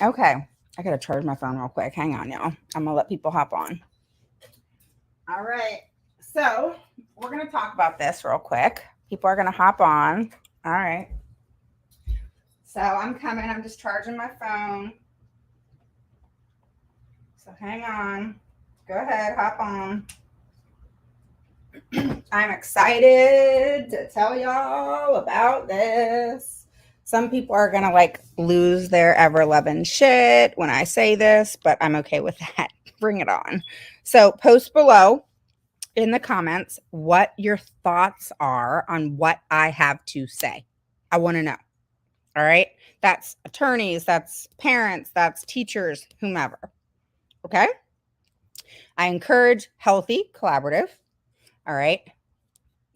Okay. I got to charge my phone real quick. Hang on, y'all. I'm going to let people hop on. All right. So we're going to talk about this real quick. People are going to hop on. All right. So I'm coming. I'm just charging my phone. So hang on. Go ahead. Hop on. I'm excited to tell y'all about this. Some people are going to like lose their ever loving shit when I say this, but I'm okay with that. Bring it on. So post below in the comments what your thoughts are on what I have to say. I want to know. All right. That's attorneys, that's parents, that's teachers, whomever. Okay. I encourage healthy, collaborative, all right,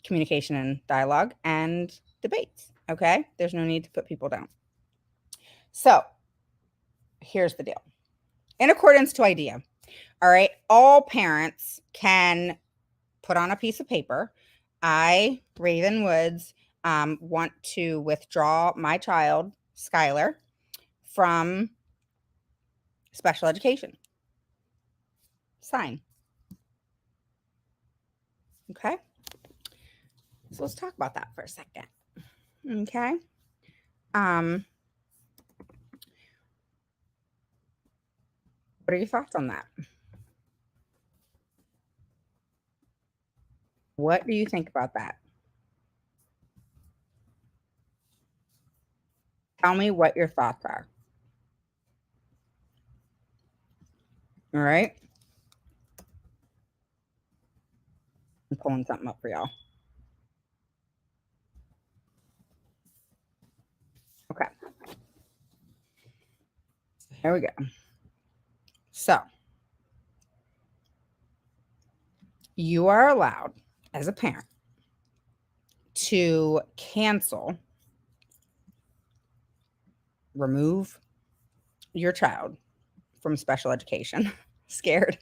communication and dialogue and debates. Okay. There's no need to put people down. So here's the deal. In accordance to IDEA, all right, all parents can put on a piece of paper, I, Raven Woods, want to withdraw my child, Skylar, from special education. Sign. Okay. So let's talk about that for a second. Okay. What are your thoughts on that? What do you think about that? Tell me what your thoughts are. All right. I'm pulling something up for y'all. Okay. Here we go. So you are allowed as a parent to cancel, remove your child from special education. Scared.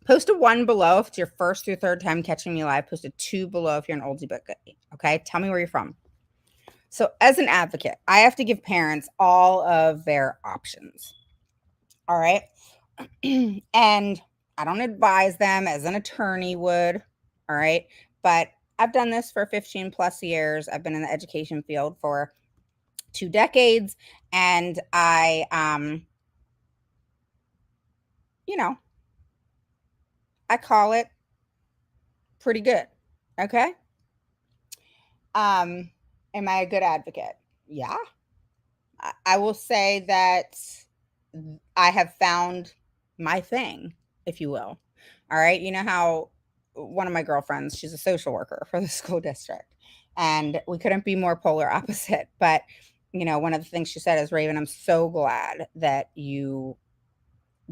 Post a 1 below if it's your first through third time catching me live. Post a 2 below if you're an oldie but goodie. Okay, tell me where you're from. So as an advocate, I have to give parents all of their options. All right. And I don't advise them as an attorney would. All right. But I've done this for 15 plus years. I've been in the education field for 2 decades. And I, I call it pretty good. Okay. Am I a good advocate? Yeah. I will say that I have found my thing, if you will. All right. You know how one of my girlfriends, she's a social worker for the school district, and we couldn't be more polar opposite. But, one of the things she said is, Raven, I'm so glad that you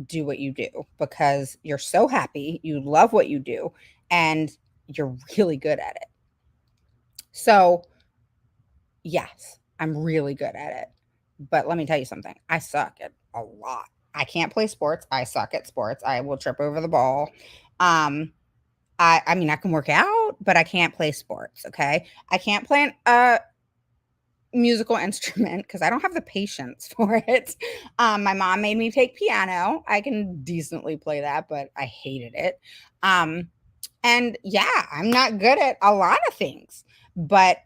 do what you do because you're so happy, you love what you do, and you're really good at it. So, yes, I'm really good at it. But let me tell you something. I suck at a lot. I can't play sports. I suck at sports. I will trip over the ball. I mean, I can work out, but I can't play sports. Okay. I can't play a musical instrument because I don't have the patience for it. My mom made me take piano. I can decently play that, but I hated it. And yeah, I'm not good at a lot of things, but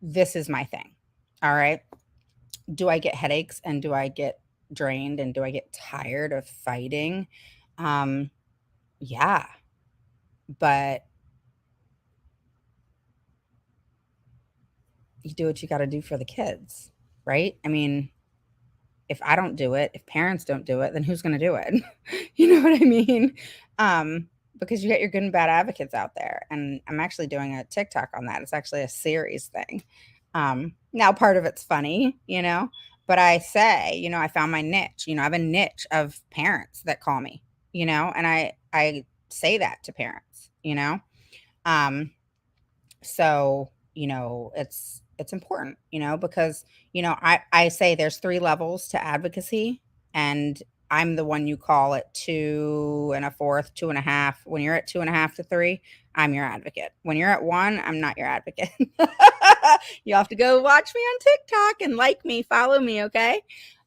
this is my thing. All right. Do I get headaches and do I get drained and do I get tired of fighting? Yeah. But you do what you got to do for the kids, right? I mean, if I don't do it, if parents don't do it, then who's going to do it? You know what I mean? Because you got your good and bad advocates out there. And I'm actually doing a TikTok on that. It's actually a series thing. Now part of it's funny, but I say, I found my niche, I have a niche of parents that call me, and I say that to parents, so, it's important, because, I say there's 3 levels to advocacy, and I'm the one you call at 2 and a fourth, 2.5. When you're at 2.5 to 3, I'm your advocate. When you're at 1, I'm not your advocate. You have to go watch me on TikTok and like me, follow me, okay?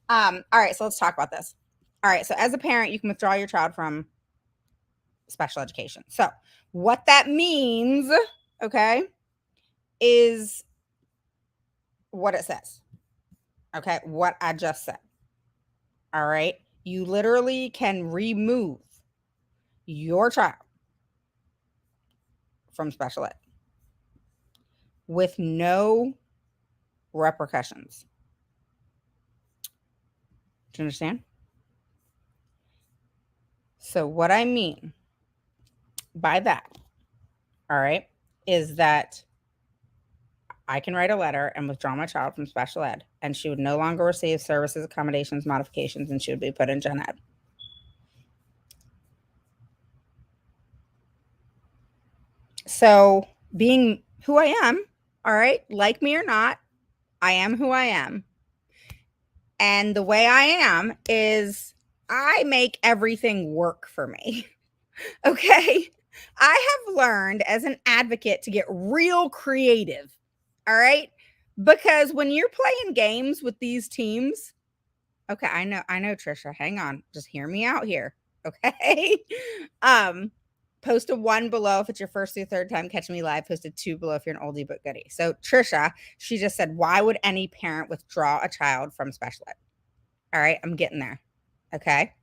All right, so let's talk about this. All right, so as a parent, you can withdraw your child from special education. So, what that means, okay, is what it says. Okay, what I just said. All right, you literally can remove your child from special ed with no repercussions. Do you understand? So, what I mean by that, all right, is that I can write a letter and withdraw my child from special ed, and she would no longer receive services, accommodations, modifications, and she would be put in gen ed. So, being who I am, all right, like me or not, I am who I am. And the way I am is I make everything work for me. Okay. I have learned as an advocate to get real creative. All right. Because when you're playing games with these teams, okay, I know, Trisha. Hang on. Just hear me out here. Okay. um, Post a 1 below if it's your first or third time catching me live. Post a 2 below if you're an oldie but goodie. So Trisha, she just said, why would any parent withdraw a child from special ed? All right, I'm getting there. Okay.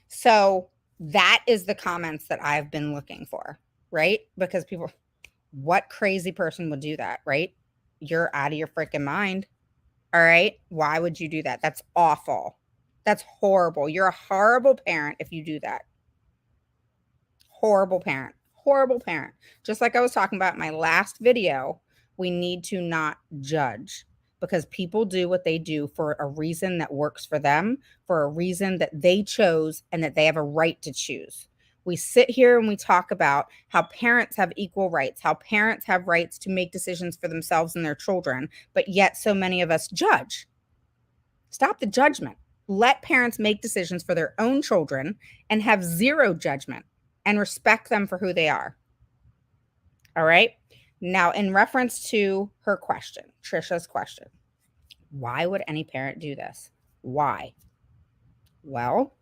So that is the comments that I've been looking for, right? Because people, what crazy person would do that, right? You're out of your freaking mind. All right. Why would you do that? That's awful. That's horrible. You're a horrible parent if you do that. Horrible parent. Horrible parent. Just like I was talking about in my last video, we need to not judge because people do what they do for a reason that works for them, for a reason that they chose and that they have a right to choose. We sit here and we talk about how parents have equal rights, how parents have rights to make decisions for themselves and their children, but yet so many of us judge. Stop the judgment. Let parents make decisions for their own children and have zero judgment and respect them for who they are. All right. Now, in reference to her question, Trisha's question, why would any parent do this? Why? Well,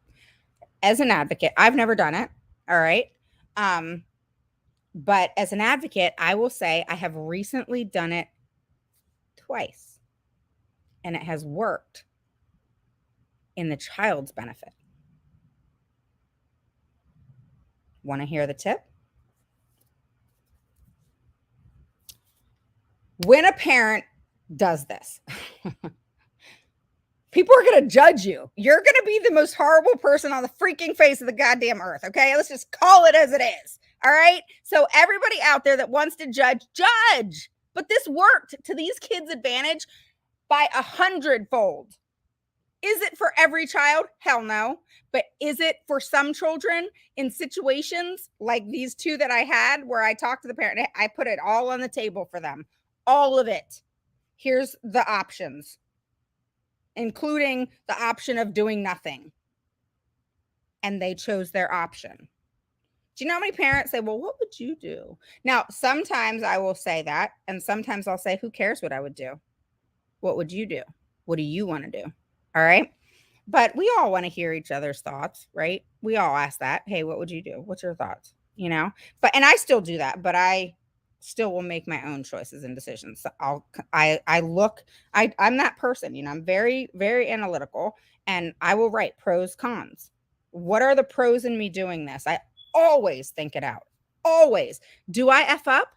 as an advocate, I've never done it. All right. But as an advocate, I will say I have recently done it twice, and it has worked in the child's benefit. Want to hear the tip? When a parent does this, people are going to judge you. You're going to be the most horrible person on the freaking face of the goddamn earth. Okay. Let's just call it as it is. All right. So, everybody out there that wants to judge, judge. But this worked to these kids' advantage by 100-fold. Is it for every child? Hell no. But is it for some children in situations like these two that I had where I talked to the parent? I put it all on the table for them. All of it. Here's the options, including the option of doing nothing. And they chose their option. Do you know how many parents say, well, what would you do? Now, sometimes I will say that, and sometimes I'll say, who cares what I would do? What would you do? What do you want to do? All right. But we all want to hear each other's thoughts, right? We all ask that. Hey, what would you do? What's your thoughts? You know, and I still do that, but I still will make my own choices and decisions. So I'm that person, you know, I'm very, very analytical, and I will write pros, cons. What are the pros in me doing this? I always think it out. Always. Do I F up?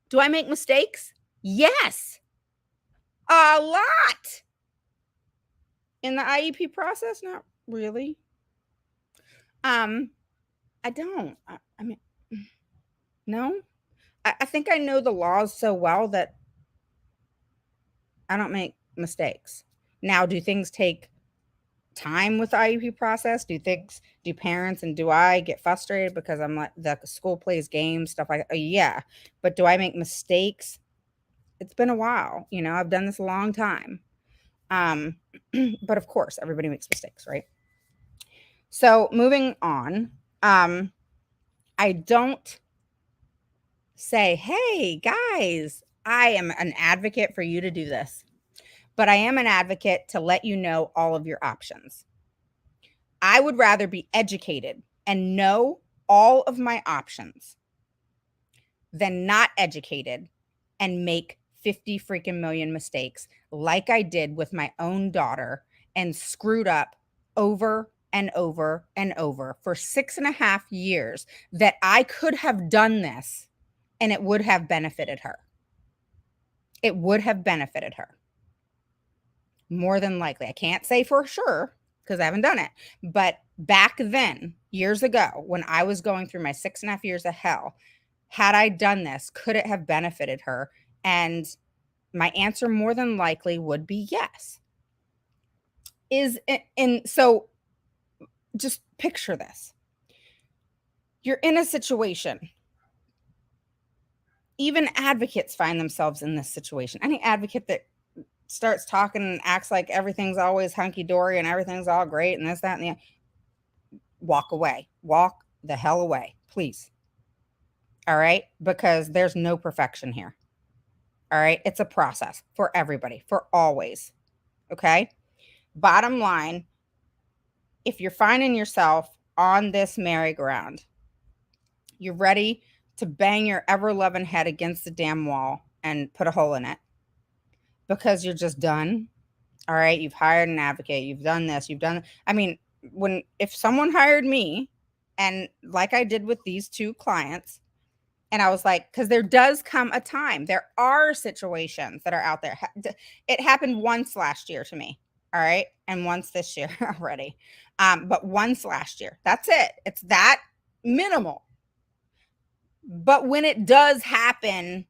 Do I make mistakes? Yes. A lot. In the IEP process? Not really. I don't. I mean, no. I think I know the laws so well that I don't make mistakes. Now, do things take time with the IEP process? Do parents and do I get frustrated because I'm like the school plays games, stuff like that? Yeah. But do I make mistakes? It's been a while. You know, I've done this a long time. But of course, everybody makes mistakes, right? So moving on, I don't say, hey, guys, I am an advocate for you to do this, but I am an advocate to let you know all of your options. I would rather be educated and know all of my options than not educated and make 50 freaking million mistakes like I did with my own daughter and screwed up over and over and over for 6.5 years, that I could have done this and it would have benefited her. It would have benefited her. More than likely. I can't say for sure because I haven't done it. But back then, years ago, when I was going through my 6.5 years of hell, had I done this, could it have benefited her? And my answer more than likely would be yes. So just picture this. You're in a situation. Even advocates find themselves in this situation. Any advocate that starts talking and acts like everything's always hunky-dory and everything's all great and this, that, and the other, walk away. Walk the hell away, please. All right? Because there's no perfection here. All right? It's a process for everybody, for always. Okay? Bottom line, if you're finding yourself on this merry-go-round, you're ready to bang your ever-loving head against the damn wall and put a hole in it because you're just done. All right? You've hired an advocate. You've done this. If someone hired me, and like I did with these two clients, and I was like, because there does come a time, there are situations that are out there. It happened once last year to me. All right. And once this year already. But once last year. That's it. It's that minimal. But when it does happen,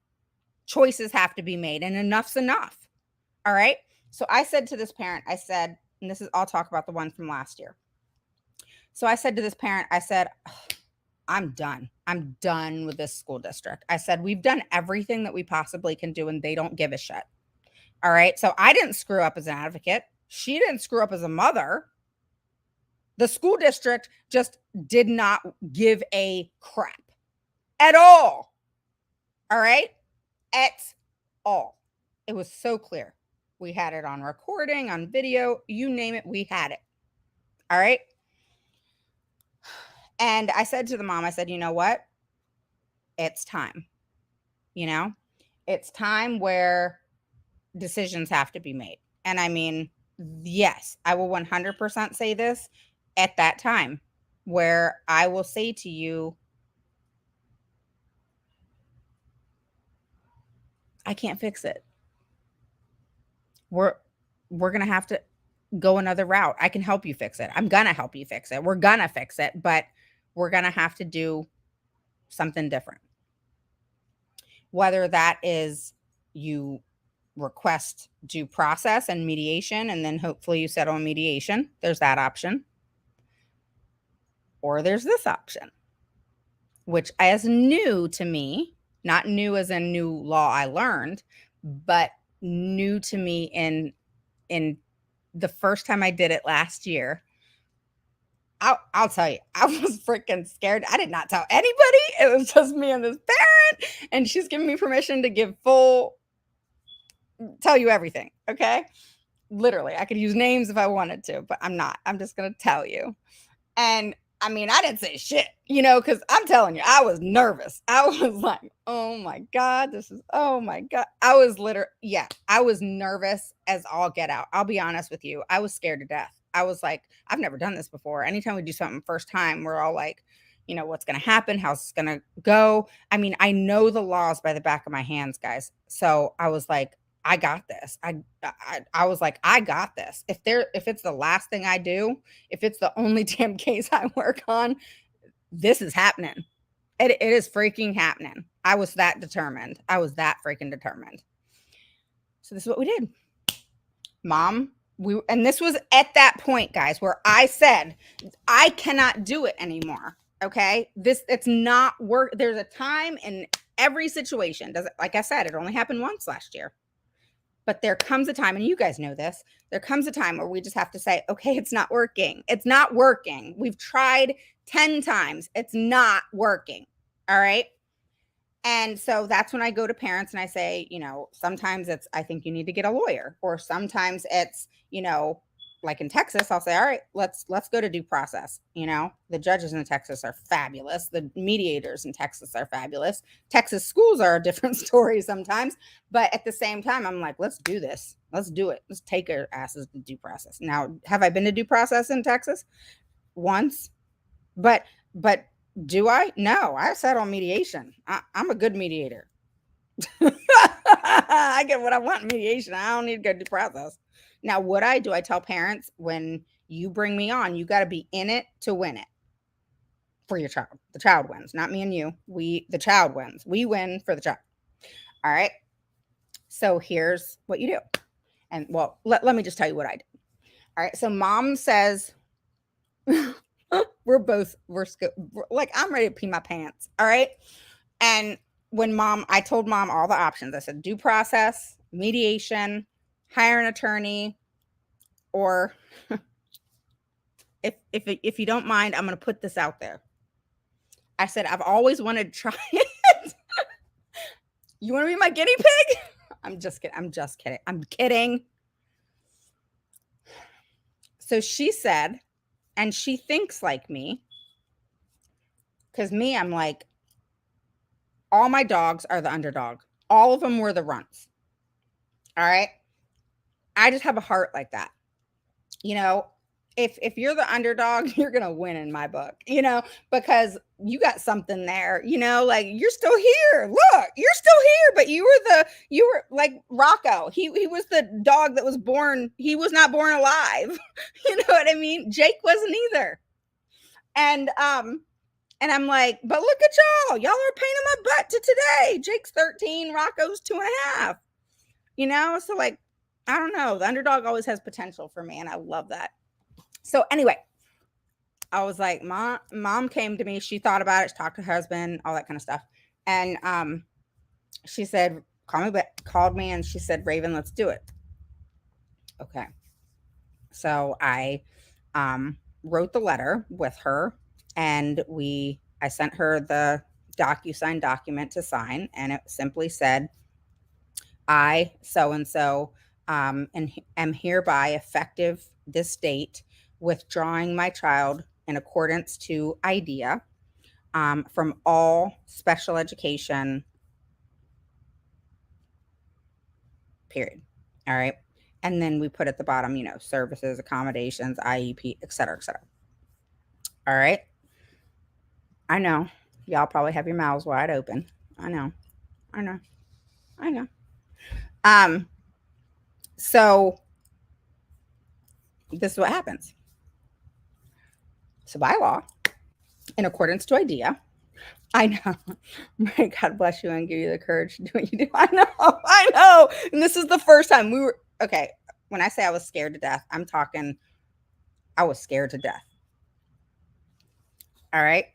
choices have to be made, and enough's enough. All right. So I said to this parent, I said, and I'll talk about the one from last year. So I said to this parent, I said, I'm done. I'm done with this school district. I said, we've done everything that we possibly can do, and they don't give a shit. All right. So I didn't screw up as an advocate. She didn't screw up as a mother. The school district just did not give a crap at all. All right. At all. It was so clear. We had it on recording, on video, you name it, we had it. All right. And I said to the mom, I said, you know what? It's time. It's time where decisions have to be made. And I mean, yes, I will 100% say this at that time where I will say to you, I can't fix it. We're going to have to go another route. I can help you fix it. I'm going to help you fix it. We're going to fix it, but we're going to have to do something different. Whether that is you request due process and mediation, and then hopefully you settle on mediation. There's that option. Or there's this option, which is new to me, not new as in new law I learned, but new to me in the first time I did it last year. I'll tell you, I was freaking scared. I did not tell anybody. It was just me and this parent, and she's giving me permission to tell you everything. Okay. Literally, I could use names if I wanted to, but I'm not. I'm just going to tell you. And I mean, I didn't say shit, because I'm telling you, I was nervous. I was like, oh my God, oh my God. I was I was nervous as all get out. I'll be honest with you. I was scared to death. I was like, I've never done this before. Anytime we do something first time, we're all like, what's going to happen? How's it going to go? I mean, I know the laws by the back of my hands, guys. So I was like, I got this. I was like, I got this. If it's the last thing I do, if it's the only damn case I work on, this is happening. It is freaking happening. I was that determined. I was that freaking determined. So this is what we did. Mom, and this was at that point, guys, where I said, I cannot do it anymore. Okay. It's not work. There's a time in every situation. Like I said, it only happened once last year. But there comes a time, and you guys know this, there comes a time where we just have to say, okay, it's not working. It's not working. We've tried 10 times. It's not working. All right. And so that's when I go to parents and I say, sometimes it's, I think you need to get a lawyer, or sometimes it's, like in Texas, I'll say, all right, let's go to due process. The judges in Texas are fabulous. The mediators in Texas are fabulous. Texas schools are a different story sometimes, but at the same time, I'm like, let's do this. Let's do it. Let's take our asses to due process. Now, have I been to due process in Texas? Once, but do I? No, I settle mediation. I'm a good mediator. I get what I want in mediation. I don't need to go due process. Now, what I do, I tell parents, when you bring me on, you got to be in it to win it for your child. The child wins, not me and you. The child wins. We win for the child. All right. So here's what you do. And well, let me just tell you what I did. All right. So mom says, we're like, I'm ready to pee my pants. All right. And I told mom all the options. I said, due process, mediation, hire an attorney, or if you don't mind, I'm going to put this out there. I said, I've always wanted to try it. You want to be my guinea pig? I'm just kidding. I'm kidding. So she said, and she thinks like me, because me, I'm like, all my dogs are the underdog. All of them were the runts. All right. I just have a heart like that. If you're the underdog, you're going to win in my book, because you got something there, like, you're still here. Look, you're still here, but you were like Rocco. He was the dog that was born. He was not born alive. You know what I mean? Jake wasn't either. And I'm like, but look at y'all. Y'all are a pain in my butt to today. Jake's 13. Rocco's 2.5. So, like, I don't know. The underdog always has potential for me, and I love that. So anyway, I was like, mom came to me. She thought about it. She talked to her husband, all that kind of stuff. And she said, called me, and she said, Raven, let's do it. Okay. So I wrote the letter with her, and I sent her the DocuSign document to sign, and it simply said, I, so-and-so, and am hereby, effective this date, withdrawing my child in accordance to IDEA from all special education, period. All right. And then we put at the bottom, services, accommodations, IEP, et cetera, et cetera. All right. I know. Y'all probably have your mouths wide open. I know. So this is what happens. So by law, in accordance to IDEA, I know. God bless you and give you the courage to do what you do. I know. And this is the first time okay. When I say I was scared to death, I'm talking, I was scared to death. All right.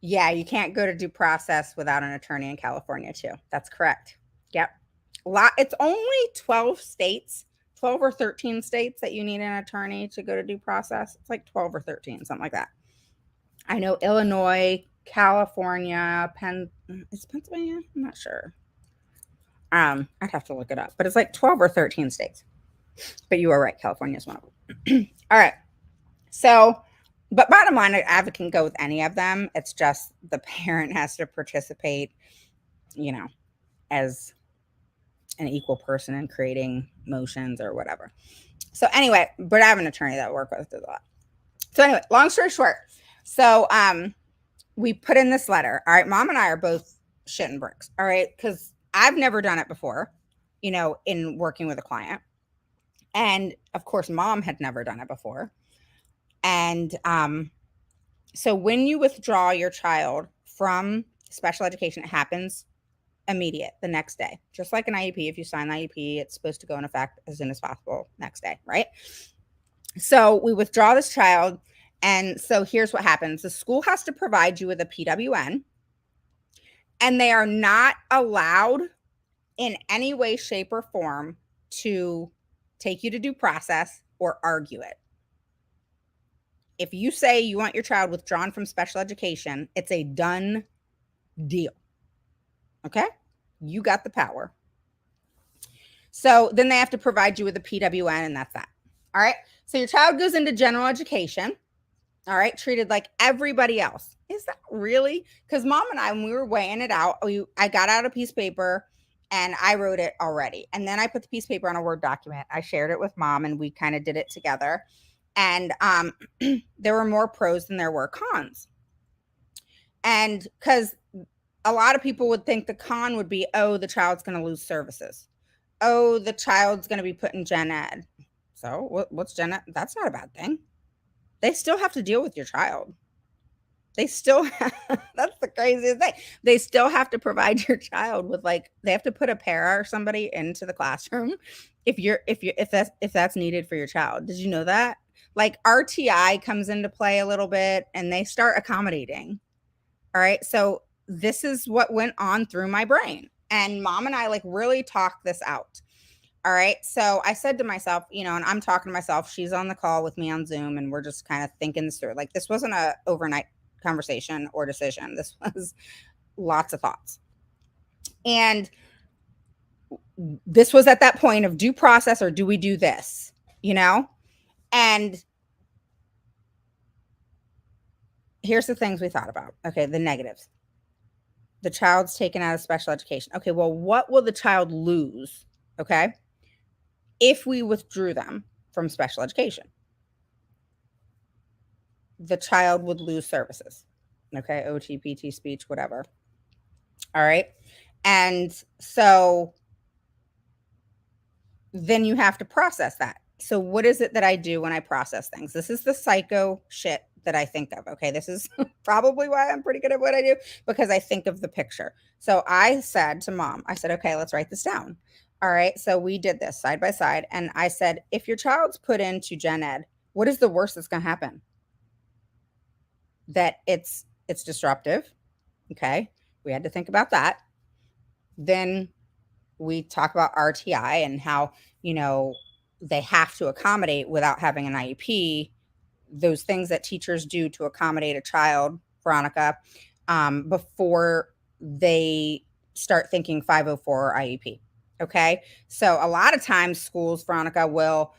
Yeah, you can't go to due process without an attorney in California too. That's correct. Yep. It's only 12 states, 12 or 13 states that you need an attorney to go to due process. It's like 12 or 13, something like that. I know Illinois, California, is Pennsylvania? I'm not sure. I'd have to look it up, but it's like 12 or 13 states. But you are right, California is one of them. All right. So, but bottom line, an advocate can go with any of them. It's just the parent has to participate, as an equal person in creating motions or whatever. So anyway, but I have an attorney that I work with a lot. So anyway, long story short. So we put in this letter. All right, mom and I are both shitting bricks. All right, because I've never done it before, in working with a client. And of course, mom had never done it before. And so when you withdraw your child from special education, it happens immediate, the next day. Just like an IEP, if you sign the IEP, it's supposed to go in effect as soon as possible next day, right? So we withdraw this child. And so here's what happens. The school has to provide you with a PWN, and they are not allowed in any way, shape, or form to take you to due process or argue it. If you say you want your child withdrawn from special education, it's a done deal. Okay? You got the power. So then they have to provide you with a PWN, and that's that. All right? So your child goes into general education, all right, treated like everybody else. Is that really? Because mom and I, when we were weighing it out, I got out a piece of paper and I wrote it already. And then I put the piece of paper on a Word document. I shared it with mom and we kind of did it together. And there were more pros than there were cons. And because a lot of people would think the con would be, oh, the child's going to lose services. Oh, the child's going to be put in gen ed. So what's gen ed? That's not a bad thing. They still have to deal with your child. They still that's the craziest thing. They still have to provide your child with, like, they have to put a para or somebody into the classroom if that's needed for your child. Did you know that? Like, RTI comes into play a little bit and they start accommodating. All right? So this is what went on through my brain. And mom and I, like, really talked this out. All right. So I said to myself, and I'm talking to myself. She's on the call with me on Zoom and we're just kind of thinking this through. Like, this wasn't a overnight conversation or decision. This was lots of thoughts. And this was at that point of due process, or do we do this, And here's the things we thought about. Okay. The negatives. The child's taken out of special education. Okay. Well, what will the child lose? Okay. If we withdrew them from special education, the child would lose services. Okay. OT, PT, speech, whatever. All right. And so then you have to process that. So what is it that I do when I process things? This is the psycho shit that I think of. Okay. This is probably why I'm pretty good at what I do, because I think of the picture. So I said to mom, I said, okay, let's write this down. All right. So we did this side by side. And I said, if your child's put into gen ed, what is the worst that's going to happen? That it's disruptive. Okay. We had to think about that. Then we talk about RTI and how, they have to accommodate without having an IEP, those things that teachers do to accommodate a child, Veronica, before they start thinking 504 or IEP. Okay. So a lot of times schools, Veronica, will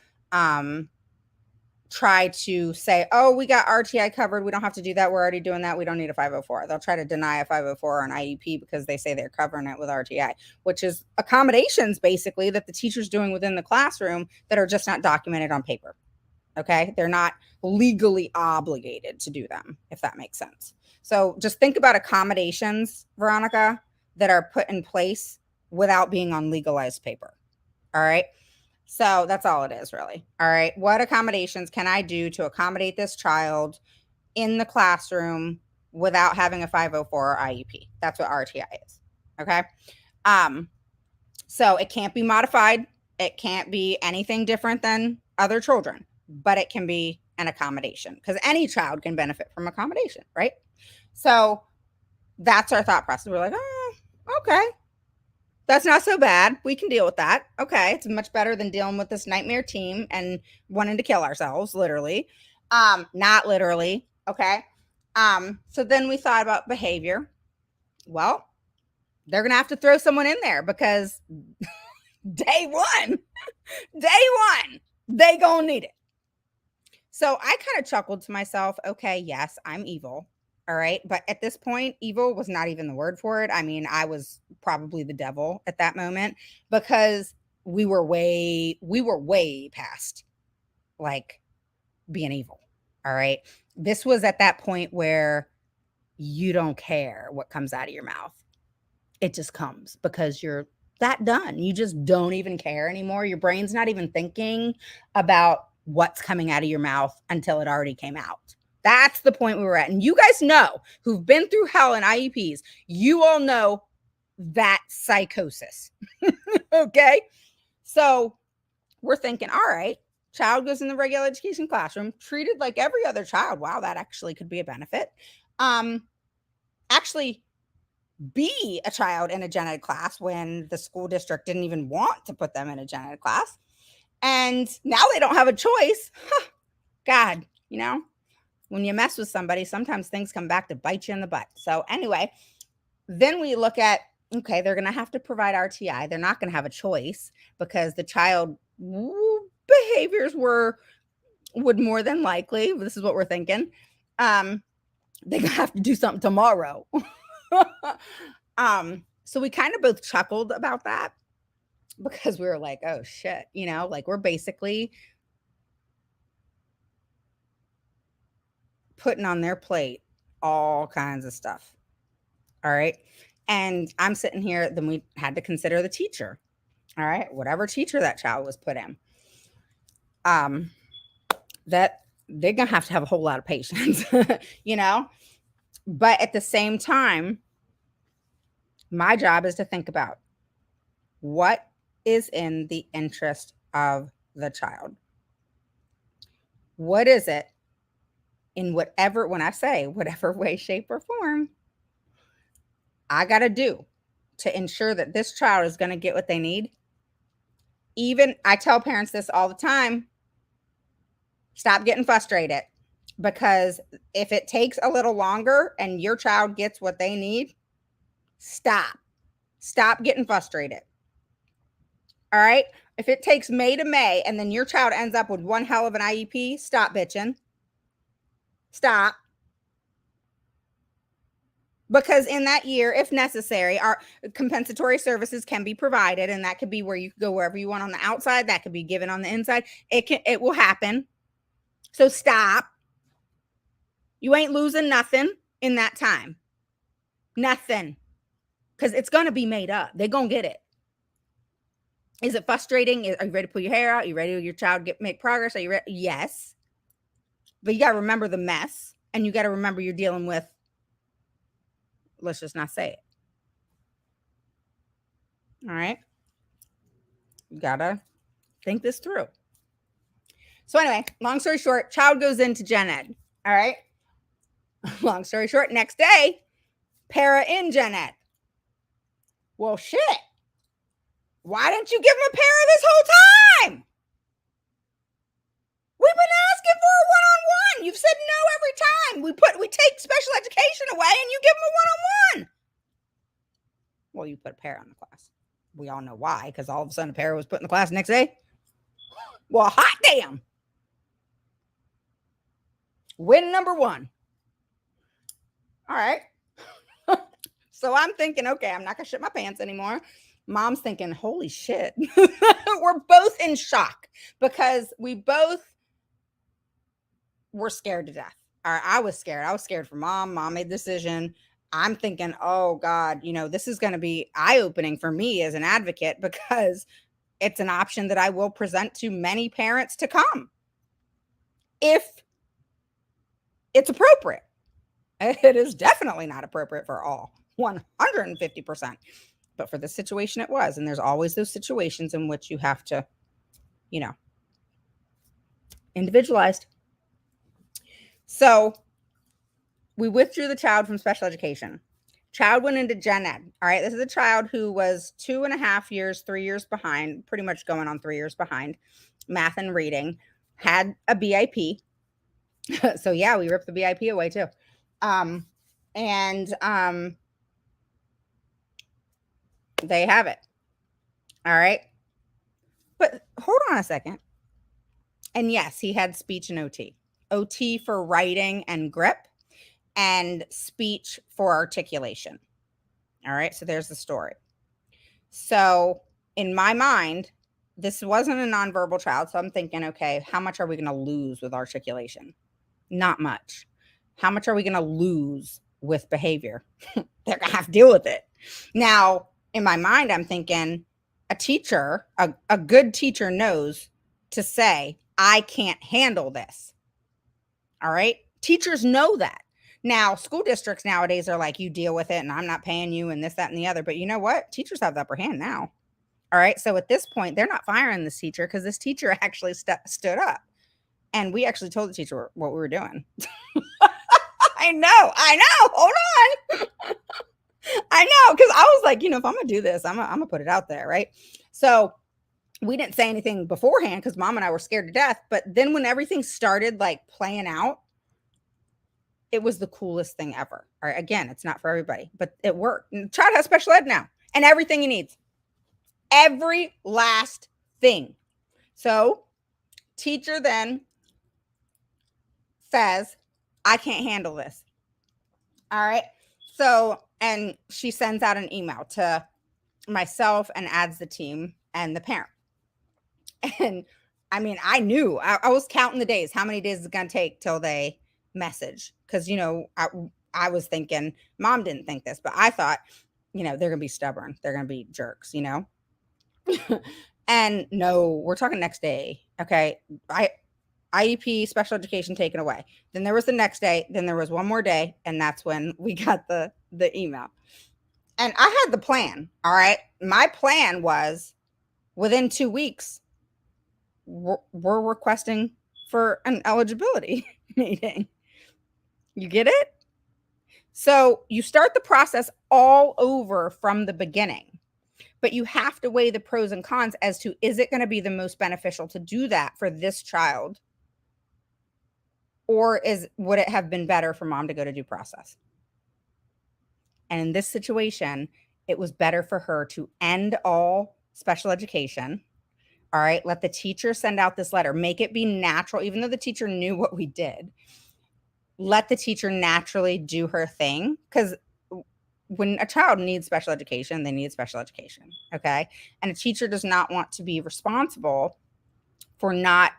try to say, oh, we got RTI covered. We don't have to do that. We're already doing that. We don't need a 504. They'll try to deny a 504 or an IEP because they say they're covering it with RTI, which is accommodations basically that the teacher's doing within the classroom that are just not documented on paper. Okay. They're not legally obligated to do them, if that makes sense. So just think about accommodations, Veronica, that are put in place without being on legalized paper. All right. So that's all it is, really. All right. What accommodations can I do to accommodate this child in the classroom without having a 504 or IEP? That's what RTI is. Okay. So it can't be modified. It can't be anything different than other children, but it can be an accommodation because any child can benefit from accommodation, right? So that's our thought process. We're like, oh, okay. That's not so bad. We can deal with that. Okay. It's much better than dealing with this nightmare team and wanting to kill ourselves, literally. Not literally. Okay. So then we thought about behavior. Well, they're going to have to throw someone in there because day one, they going to need it. So I kind of chuckled to myself. Okay. Yes, I'm evil. All right. But at this point, evil was not even the word for it. I mean, I was probably the devil at that moment because we were way past like being evil. All right. This was at that point where you don't care what comes out of your mouth. It just comes because you're that done. You just don't even care anymore. Your brain's not even thinking about what's coming out of your mouth until it already came out. That's the point we were at. And you guys know who've been through hell in IEPs, you all know that psychosis. Okay. So we're thinking, all right, child goes in the regular education classroom, treated like every other child. Wow, that actually could be a benefit. Actually be a child in a gen ed class when the school district didn't even want to put them in a gen ed class. And now they don't have a choice. God, when you mess with somebody, sometimes things come back to bite you in the butt. So anyway, then we look at, Okay, they're going to have to provide RTI. They're not going to have a choice because the child behaviors would more than likely, this is what we're thinking, they're going to have to do something tomorrow. So we kind of both chuckled about that because we were like, oh shit, like we're basically putting on their plate all kinds of stuff. All right. And I'm sitting here, then we had to consider the teacher. All right. Whatever teacher that child was put in. That they're going to have a whole lot of patience, But at the same time, my job is to think about what is in the interest of the child. What is it in whatever, when I say whatever way, shape, or form, I got to do to ensure that this child is going to get what they need? Even I tell parents this all the time. Stop getting frustrated, because if it takes a little longer and your child gets what they need, stop getting frustrated. All right. If it takes May to May and then your child ends up with one hell of an IEP, stop bitching. Stop. Because in that year, if necessary, our compensatory services can be provided, and that could be where you go wherever you want on the outside. That could be given on the inside. It will happen. So stop. You ain't losing nothing in that time. Nothing. Because it's going to be made up. They're going to get it. Is it frustrating? Are you ready to pull your hair out? Are you ready to your child make progress? Are you ready? Yes. But you got to remember the mess. And you got to remember you're dealing with, let's just not say it. All right. You got to think this through. So anyway, long story short, child goes into gen ed. All right. Long story short, next day, para in gen ed. Well, shit. Why didn't you give him a para this whole time? We've been asking for a one-on-one. You've said no every time. We take special education away and you give him a one-on-one. Well, you put a para in the class. We all know why, because all of a sudden a para was put in the class the next day. Well, hot damn. Win number one. All right. So I'm thinking, okay, I'm not going to shit my pants anymore. Mom's thinking, holy shit. We're both in shock because we both were scared to death. I was scared. I was scared for mom. Mom made the decision. I'm thinking, oh God, this is going to be eye-opening for me as an advocate, because it's an option that I will present to many parents to come if it's appropriate. It is definitely not appropriate for all, 150%. But for this situation, it was. And there's always those situations in which you have to, individualized. So we withdrew the child from special education. Child went into gen ed. All right. This is a child who was 2.5 years, 3 years behind, pretty much going on 3 years behind math and reading, had a BIP. So yeah, we ripped the BIP away too. They have it. All right. But hold on a second. And yes, he had speech and OT for writing and grip, and speech for articulation. All right. So there's the story. So in my mind, this wasn't a nonverbal child. So I'm thinking, okay, how much are we going to lose with articulation? Not much. How much are we going to lose with behavior? They're going to have to deal with it. Now, in my mind, I'm thinking a teacher, a good teacher knows to say, I can't handle this. All right. Teachers know that. Now, school districts nowadays are like, you deal with it and I'm not paying you and this, that, and the other. But you know what? Teachers have the upper hand now. All right. So at this point, they're not firing this teacher because this teacher actually stood up. And we actually told the teacher what we were doing. I know. Hold on. I know. Because I was like, if I'm going to do this, I'm going to put it out there. Right. So we didn't say anything beforehand because mom and I were scared to death. But then when everything started like playing out, it was the coolest thing ever. All right. Again, it's not for everybody, but it worked. And the child has special ed now. and everything he needs. Every last thing. So teacher then says, I can't handle this. All right. So, and she sends out an email to myself and adds the team and the parent. And I mean, I knew I was counting the days. How many days is it going to take till they message? Because, I was thinking, mom didn't think this, but I thought, they're going to be stubborn. They're going to be jerks, And no, we're talking next day. Okay. IEP special education taken away. Then there was the next day. Then there was one more day. And that's when we got the email. And I had the plan. All right. My plan was within 2 weeks, we're requesting for an eligibility meeting. You get it? So you start the process all over from the beginning, but you have to weigh the pros and cons as to, is it going to be the most beneficial to do that for this child? Or would it have been better for mom to go to due process? And in this situation, it was better for her to end all special education. All right, let the teacher send out this letter, make it be natural, even though the teacher knew what we did. Let the teacher naturally do her thing, because when a child needs special education, they need special education, okay? And a teacher does not want to be responsible for not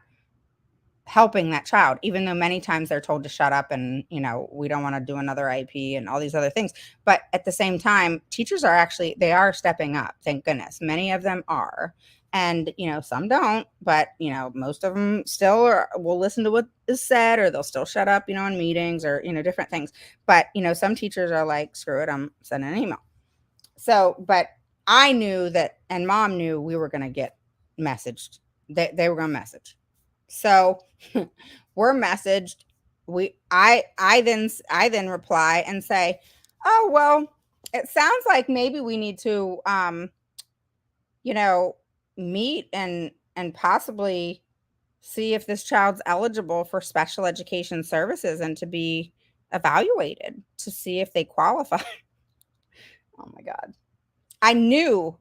helping that child, even though many times they're told to shut up and, we don't want to do another IP and all these other things. But at the same time, teachers they are stepping up, thank goodness. Many of them are. And, some don't, but, most of them still will listen to what is said, or they'll still shut up, in meetings or, different things. But, some teachers are like, screw it, I'm sending an email. So, but I knew that, and mom knew we were going to get messaged. They were going to message. So we're messaged. I then reply and say, oh, well, it sounds like maybe we need to, meet and possibly see if this child's eligible for special education services and to be evaluated to see if they qualify. Oh my God. I knew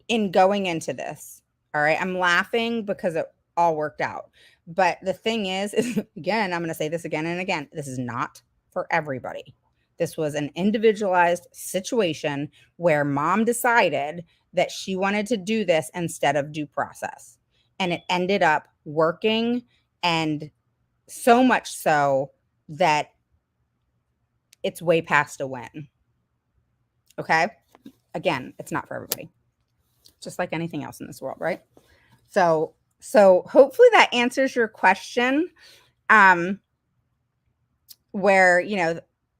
in going into this, all right, I'm laughing because it all worked out. But the thing is again, I'm going to say this again and again, this is not for everybody. This was an individualized situation where mom decided that she wanted to do this instead of due process. And it ended up working, and so much so that it's way past a win. Okay? Again, it's not for everybody. Just like anything else in this world, right? So hopefully that answers your question. Where,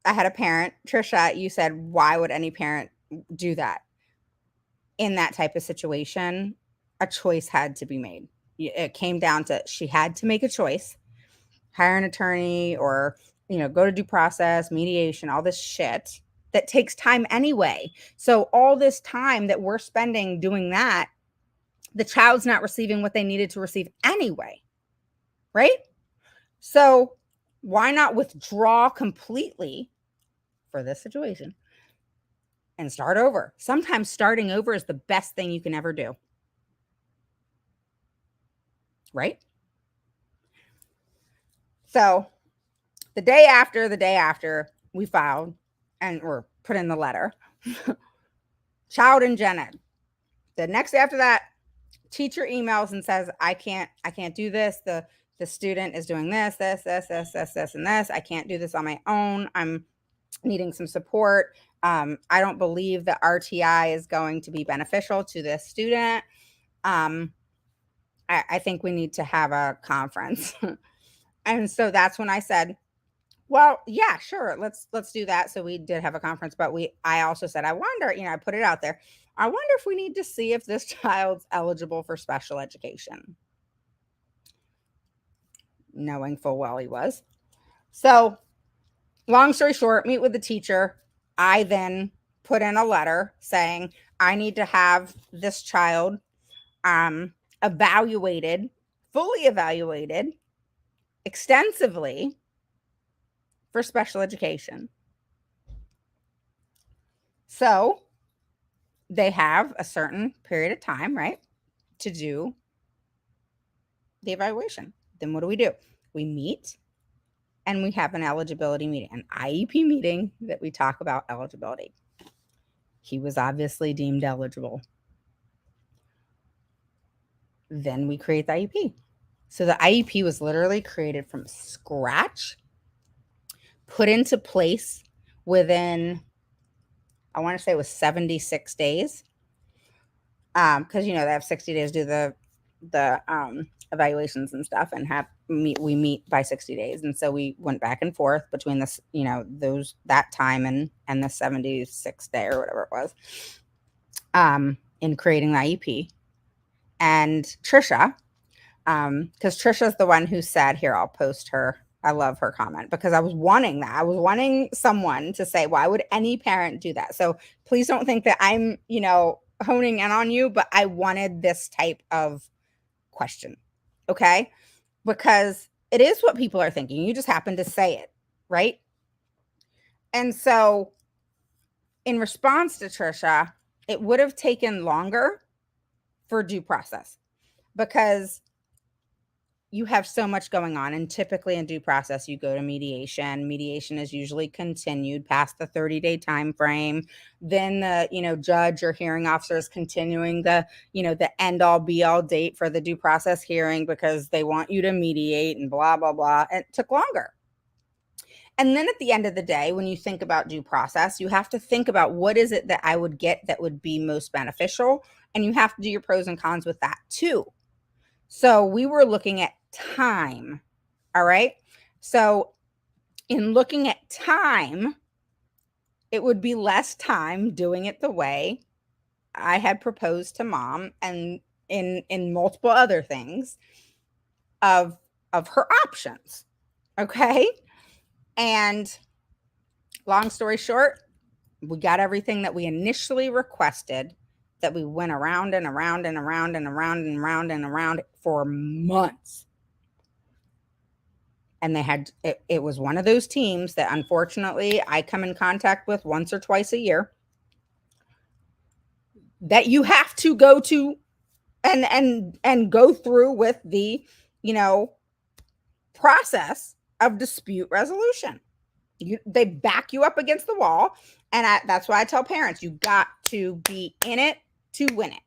I had a parent, Trisha, you said, why would any parent do that? In that type of situation, a choice had to be made. It came down to, she had to make a choice, hire an attorney, or, go to due process, mediation, all this shit that takes time anyway. So all this time that we're spending doing that, the child's not receiving what they needed to receive anyway, right? So why not withdraw completely for this situation and start over? Sometimes starting over is the best thing you can ever do. Right? So the day after we filed and were put in the letter, child and gen ed. The next day after that, teacher emails and says, I can't do this. The student is doing this, and this. I can't do this on my own. I'm needing some support. I don't believe that RTI is going to be beneficial to this student. I think we need to have a conference. And so that's when I said, well, yeah, sure. Let's do that. So we did have a conference, but I also said, I wonder, I put it out there. I wonder if we need to see if this child's eligible for special education. Knowing full well he was. So long story short, meet with the teacher. I then put in a letter saying, I need to have this child evaluated, fully evaluated, extensively for special education. So they have a certain period of time, right, to do the evaluation. Then what do? We meet and we have an eligibility meeting, an IEP meeting that we talk about eligibility. He was obviously deemed eligible. Then we create the IEP. So the IEP was literally created from scratch, put into place within, I want to say it was 76 days. Because they have 60 days to do the evaluations and stuff, and we meet by 60 days. And so we went back and forth between this, that time and the 76th day or whatever it was, in creating the IEP. And Trisha, because Trisha's the one who said, here, I'll post her. I love her comment because I was wanting that. I was wanting someone to say, why would any parent do that? So please don't think that I'm, honing in on you, but I wanted this type of question. Okay. Because it is what people are thinking. You just happen to say it. Right. And so in response to Trisha, it would have taken longer for due process because you have so much going on. And typically in due process, you go to mediation. Mediation is usually continued past the 30-day time frame. Then the, judge or hearing officer is continuing the end all be all date for the due process hearing because they want you to mediate and blah, blah, blah. And it took longer. And then at the end of the day, when you think about due process, you have to think about what is it that I would get that would be most beneficial. And you have to do your pros and cons with that too. So we were looking at time. All right. So in looking at time, it would be less time doing it the way I had proposed to mom and in multiple other things of her options. Okay. And long story short, we got everything that we initially requested, that we went around and around and around and around and around and around for months. And they had, it was one of those teams that unfortunately I come in contact with once or twice a year that you have to go to and go through with the, process of dispute resolution. They back you up against the wall. And that's why I tell parents, you got to be in it to win it.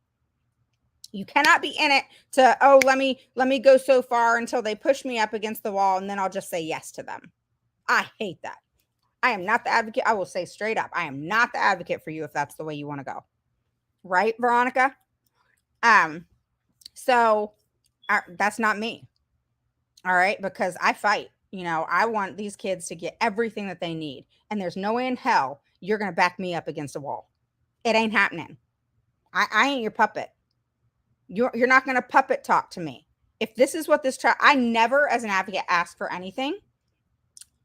You cannot be in it to, let me go so far until they push me up against the wall and then I'll just say yes to them. I hate that. I am not the advocate. I will say straight up, I am not the advocate for you if that's the way you want to go. Right, Veronica? So that's not me. All right, because I fight. I want these kids to get everything that they need. And there's no way in hell you're going to back me up against a wall. It ain't happening. I ain't your puppet. You're not going to puppet talk to me. If this is what this child, I never as an advocate ask for anything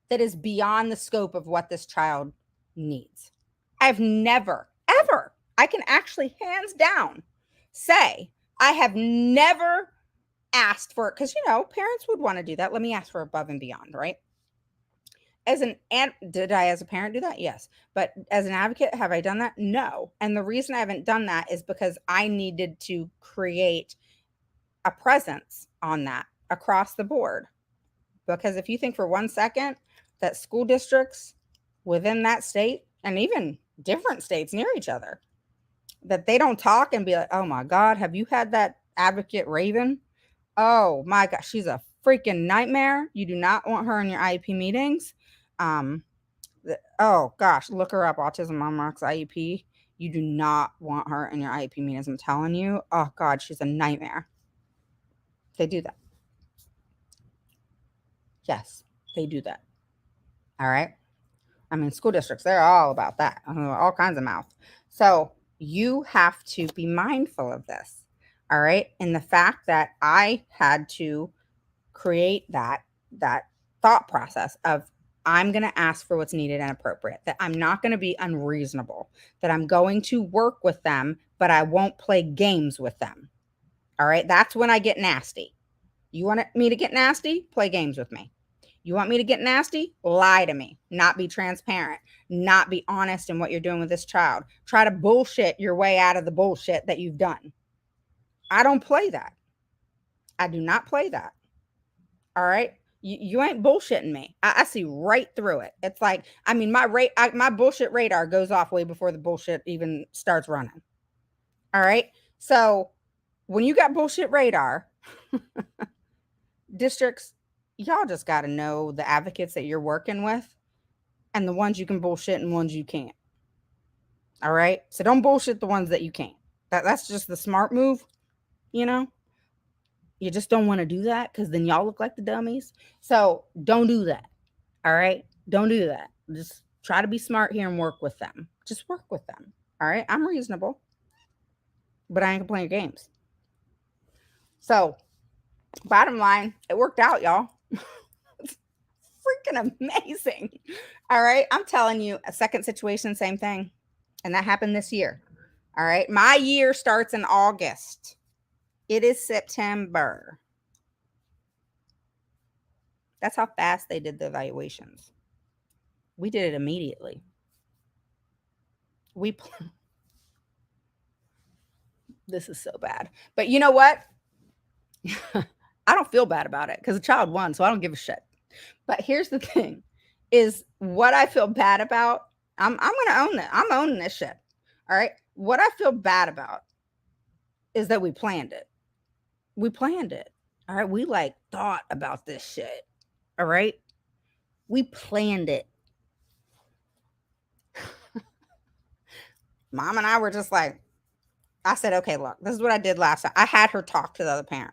that is beyond the scope of what this child needs. I've never, ever, I can actually hands down say I have never asked for it because, parents would want to do that. Let me ask for above and beyond, right? Did I as a parent do that? Yes. But as an advocate, have I done that? No. And the reason I haven't done that is because I needed to create a presence on that across the board. Because if you think for 1 second that school districts within that state and even different states near each other, that they don't talk and be like, oh my God, have you had that advocate Raven? Oh my gosh, she's a freaking nightmare. You do not want her in your IEP meetings. Oh gosh, look her up, Autism Mom Rocks IEP. You do not want her in your IEP meetings. I'm telling you. Oh God, she's a nightmare. They do that. Yes, they do that. All right. I mean, school districts, they're all about that. All kinds of mouth. So you have to be mindful of this. All right. And the fact that I had to create that thought process of I'm going to ask for what's needed and appropriate, that I'm not going to be unreasonable, that I'm going to work with them, but I won't play games with them. All right. That's when I get nasty. You want me to get nasty? Play games with me. You want me to get nasty? Lie to me. Not be transparent. Not be honest in what you're doing with this child. Try to bullshit your way out of the bullshit that you've done. I don't play that. I do not play that. All right. You ain't bullshitting me. I see right through it. It's like, I mean, my bullshit radar goes off way before the bullshit even starts running. All right. So when you got bullshit radar, districts, y'all just got to know the advocates that you're working with and the ones you can bullshit and ones you can't. All right. So don't bullshit the ones that you can't. That's just the smart move. You know, you just don't want to do that because then y'all look like the dummies. So don't do that. All right. Don't do that. Just try to be smart here and work with them. Just work with them. All right. I'm reasonable, but I ain't gonna play your games. So bottom line, it worked out, y'all. It's freaking amazing. All right. I'm telling you, a second situation, same thing. And that happened this year. All right. My year starts in August. It is September. That's how fast they did the evaluations. We did it immediately. This is so bad. But you know what? I don't feel bad about it because the child won, so I don't give a shit. But here's the thing, is what I feel bad about, I'm gonna own it. I'm owning this shit. All right. What I feel bad about is that we planned it. We planned it. All right. We like thought about this shit. All right. We planned it. Mom and I were just like, I said, okay, look, this is what I did last time. I had her talk to the other parent.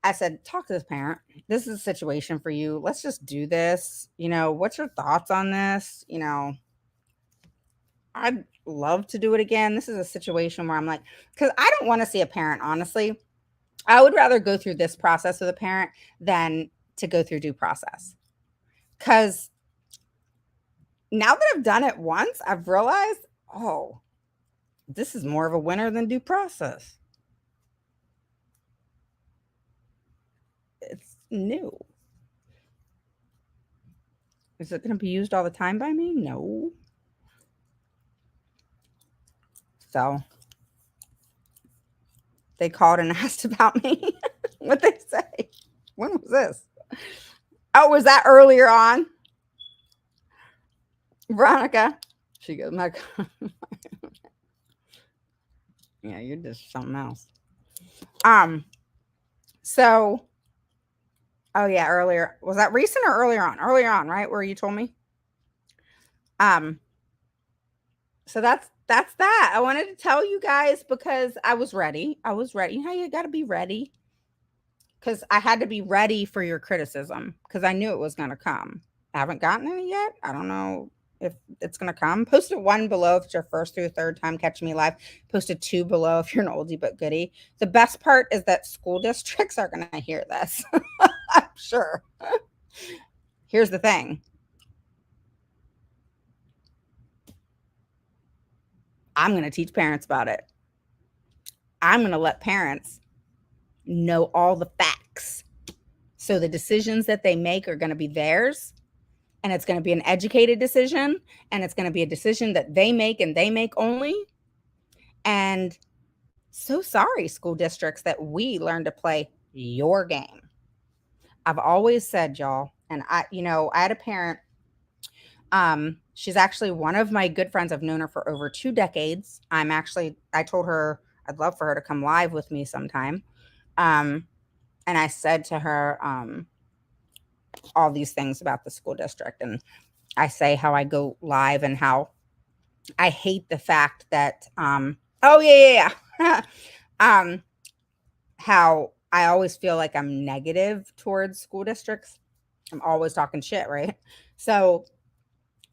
I said, talk to this parent. This is a situation for you. Let's just do this. You know, what's your thoughts on this? You know, I'd love to do it again. This is a situation where I'm like, because I don't want to see a parent, honestly. I would rather go through this process with a parent than to go through due process. Because now that I've done it once, I've realized, oh, this is more of a winner than due process. It's new. Is it going to be used all the time by me? No. So they called and asked about me. What'd they say? When was this? Oh, was that earlier on? Veronica. She goes, my yeah, you're just something else. So oh yeah, earlier. Was that recent or earlier on? Earlier on, right? Where you told me? So that's that. I wanted to tell you guys because I was ready. I was ready. You know, you got to be ready. Because I had to be ready for your criticism because I knew it was going to come. I haven't gotten any yet. I don't know if it's going to come. Posted 1 below if it's your first through third time catching me live. Posted 2 below if you're an oldie but goodie. The best part is that school districts are going to hear this. I'm sure. Here's the thing. I'm going to teach parents about it. I'm going to let parents know all the facts. So the decisions that they make are going to be theirs. And it's going to be an educated decision. And it's going to be a decision that they make and they make only. And so sorry, school districts, that we learn to play your game. I've always said, y'all, and I had a parent. She's actually one of my good friends. I've known her for over 2 decades. I told her I'd love for her to come live with me sometime. And I said to her, all these things about the school district. And I say how I go live and how I hate the fact that, how I always feel like I'm negative towards school districts. I'm always talking shit, right? So,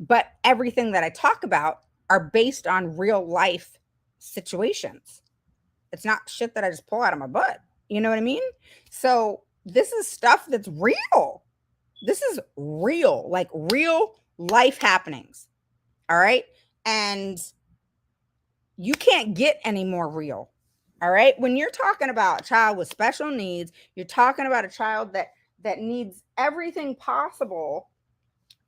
but everything that I talk about are based on real life situations. It's not shit that I just pull out of my butt. You know what I mean? So this is stuff that's real. This is real, like real life happenings. All right. And you can't get any more real. All right. When you're talking about a child with special needs, you're talking about a child that that needs everything possible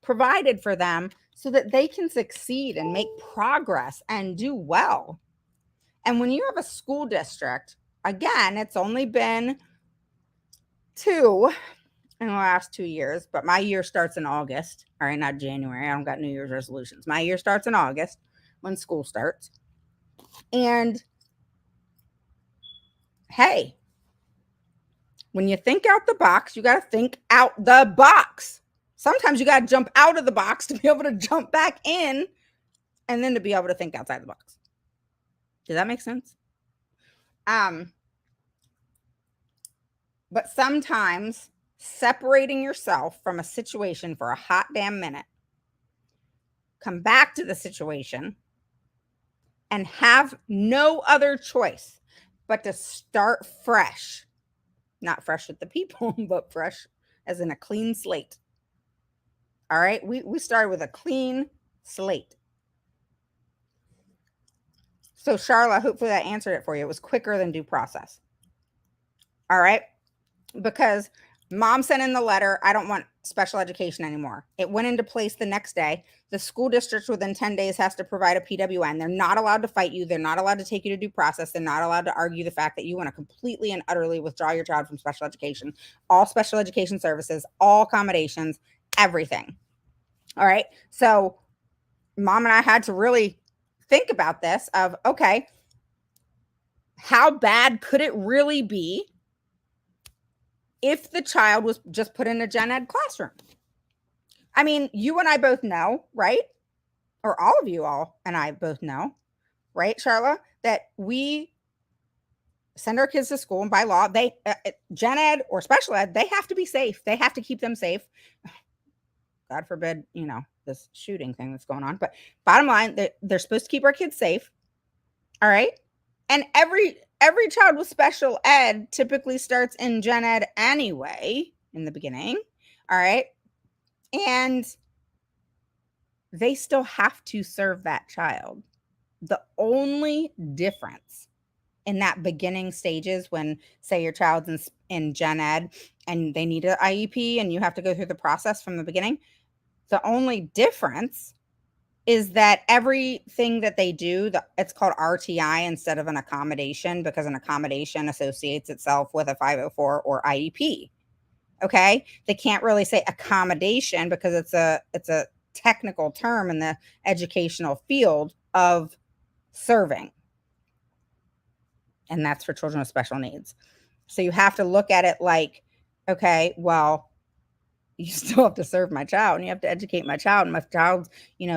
provided for them so that they can succeed and make progress and do well. And when you have a school district, again, it's only been 2 in the last 2 years, but my year starts in August. All right, not January. I don't got New Year's resolutions. My year starts in August when school starts. And hey, when you think out the box, you got to think out the box. Sometimes you got to jump out of the box to be able to jump back in and then to be able to think outside the box. Does that make sense? But sometimes separating yourself from a situation for a hot damn minute, come back to the situation, and have no other choice but to start fresh. Not fresh with the people, but fresh as in a clean slate. All right? We started with a clean slate. So, Charla, hopefully that answered it for you. It was quicker than due process. All right? Because mom sent in the letter, I don't want special education anymore. It went into place the next day. The school district within 10 days has to provide a PWN. They're not allowed to fight you. They're not allowed to take you to due process. They're not allowed to argue the fact that you want to completely and utterly withdraw your child from special education, all special education services, all accommodations, everything. All right. So mom and I had to really think about this of, okay, how bad could it really be if the child was just put in a gen ed classroom? I mean, you and I both know, right? Or all of you all and I both know, right, Charla, that we send our kids to school, and by law, they gen ed or special ed, they have to be safe. They have to keep them safe. God forbid, this shooting thing that's going on. But bottom line, they're supposed to keep our kids safe. All right. And every child with special ed typically starts in gen ed anyway in the beginning. All right. And they still have to serve that child. The only difference in that beginning stages when, say, your child's in gen ed and they need an IEP and you have to go through the process from the beginning, the only difference is that everything that they do, it's called RTI instead of an accommodation, because an accommodation associates itself with a 504 or IEP. Okay. They can't really say accommodation because it's a technical term in the educational field of serving. And that's for children with special needs. So you have to look at it like, okay, well, you still have to serve my child and you have to educate my child. And my child's,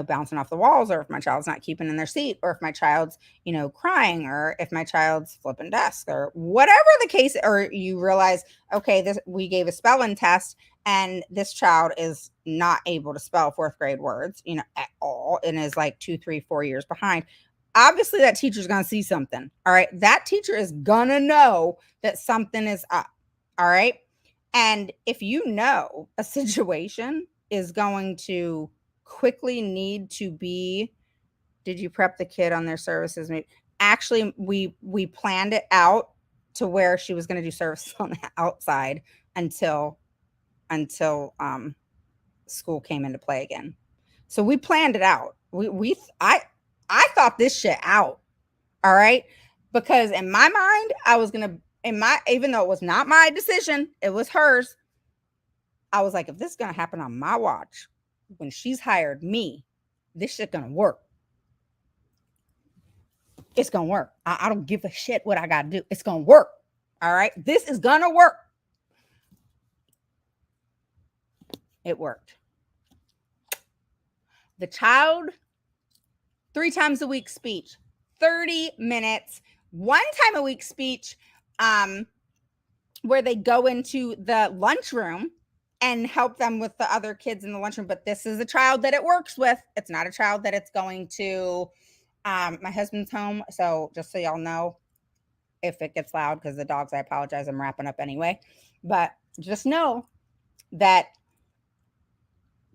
bouncing off the walls, or if my child's not keeping in their seat, or if my child's, crying, or if my child's flipping desks, or whatever the case, or you realize, okay, we gave a spelling test and this child is not able to spell 4th grade words, at all, and is like 2, 3, 4 years behind. Obviously that teacher's going to see something. All right. That teacher is going to know that something is up. All right. And if you know a situation is going to quickly need to be, did you prep the kid on their services? Actually, we planned it out to where she was going to do services on the outside until school came into play again. So we planned it out. I thought this shit out. All right. Because in my mind, I was going to, even though it was not my decision, it was hers. I was like, if this is going to happen on my watch, when she's hired me, this shit going to work. It's going to work. I don't give a shit what I got to do. It's going to work. All right. This is going to work. It worked. The child, 3 times a week speech, 30 minutes, 1 time a week speech, where they go into the lunchroom and help them with the other kids in the lunchroom. But this is a child that it works with. It's not a child that it's going to my husband's home. So just so y'all know, if it gets loud because the dogs, I apologize. I'm wrapping up anyway. But just know that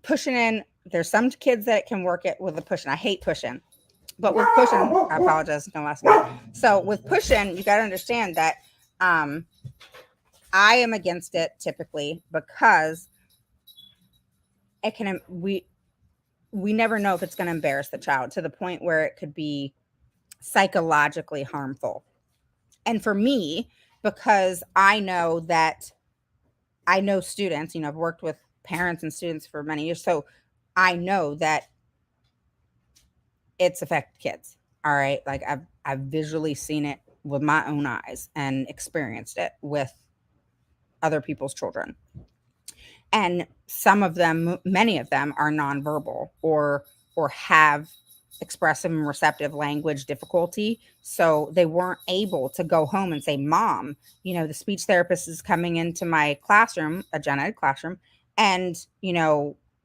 pushing in, there's some kids that can work it with the pushing. I hate pushing. But with pushing, I apologize. No, last minute. So with pushing, you got to understand that, I am against it typically because it can we never know if it's going to embarrass the child to the point where it could be psychologically harmful. And for me, because I know students, I've worked with parents and students for many years, so I know that it's affected kids. All right, like I've visually seen it with my own eyes and experienced it with other people's children. And some of them, many of them, are nonverbal or have expressive and receptive language difficulty, so they weren't able to go home and say, "Mom, the speech therapist is coming into my classroom, a gen ed classroom, and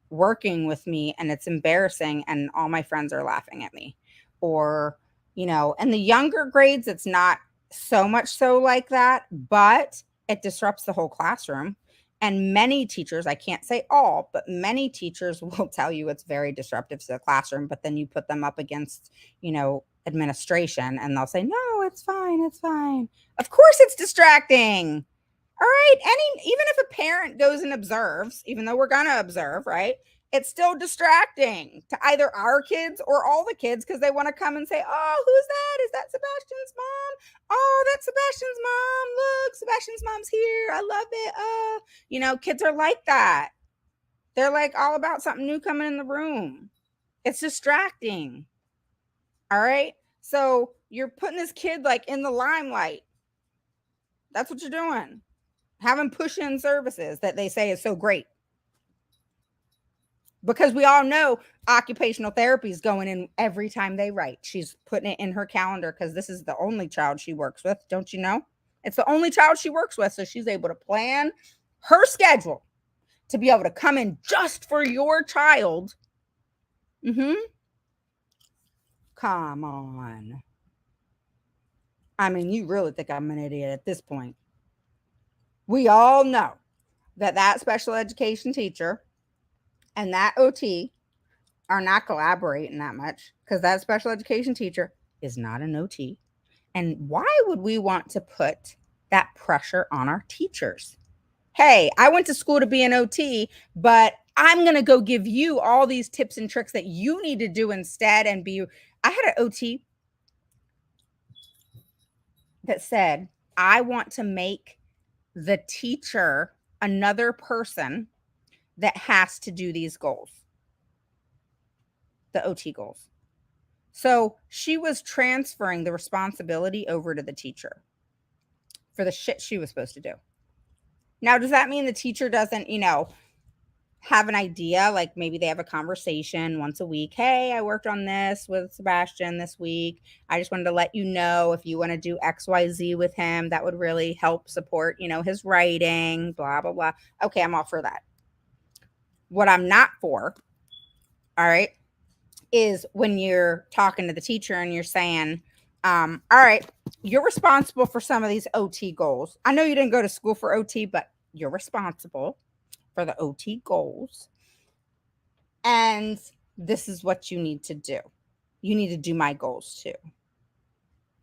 working with me, and it's embarrassing, and all my friends are laughing at me." Or in the younger grades it's not so much so like that, but it disrupts the whole classroom. And many teachers, I can't say all, but many teachers will tell you it's very disruptive to the classroom. But then you put them up against, administration, and they'll say, "No, it's fine. It's fine." Of course it's distracting. All right. Even if a parent goes and observes, even though we're going to observe, right? It's still distracting to either our kids or all the kids, because they want to come and say, "Oh, who's that? Is that Sebastian's mom? Oh, that's Sebastian's mom. Look, Sebastian's mom's here. I love it." Kids are like that. They're like all about something new coming in the room. It's distracting. All right. So you're putting this kid like in the limelight. That's what you're doing. Having push-in services that they say is so great. Because we all know occupational therapy is going in every time they write. She's putting it in her calendar because this is the only child she works with. Don't you know? It's the only child she works with. So she's able to plan her schedule to be able to come in just for your child. Come on. I mean, you really think I'm an idiot at this point. We all know that special education teacher and that OT are not collaborating that much, because that special education teacher is not an OT. And why would we want to put that pressure on our teachers? Hey, I went to school to be an OT, but I'm going to go give you all these tips and tricks that you need to do instead and be. I had an OT that said, "I want to make the teacher another person that has to do these goals, the OT goals." So she was transferring the responsibility over to the teacher for the shit she was supposed to do. Now, does that mean the teacher doesn't, have an idea? Like maybe they have a conversation once a week. "Hey, I worked on this with Sebastian this week. I just wanted to let you know if you want to do XYZ with him, that would really help support, his writing, blah, blah, blah." Okay, I'm all for that. What I'm not for, all right, is when you're talking to the teacher and you're saying, "All right, you're responsible for some of these OT goals. I know you didn't go to school for OT, but you're responsible for the OT goals. And this is what you need to do. You need to do my goals too."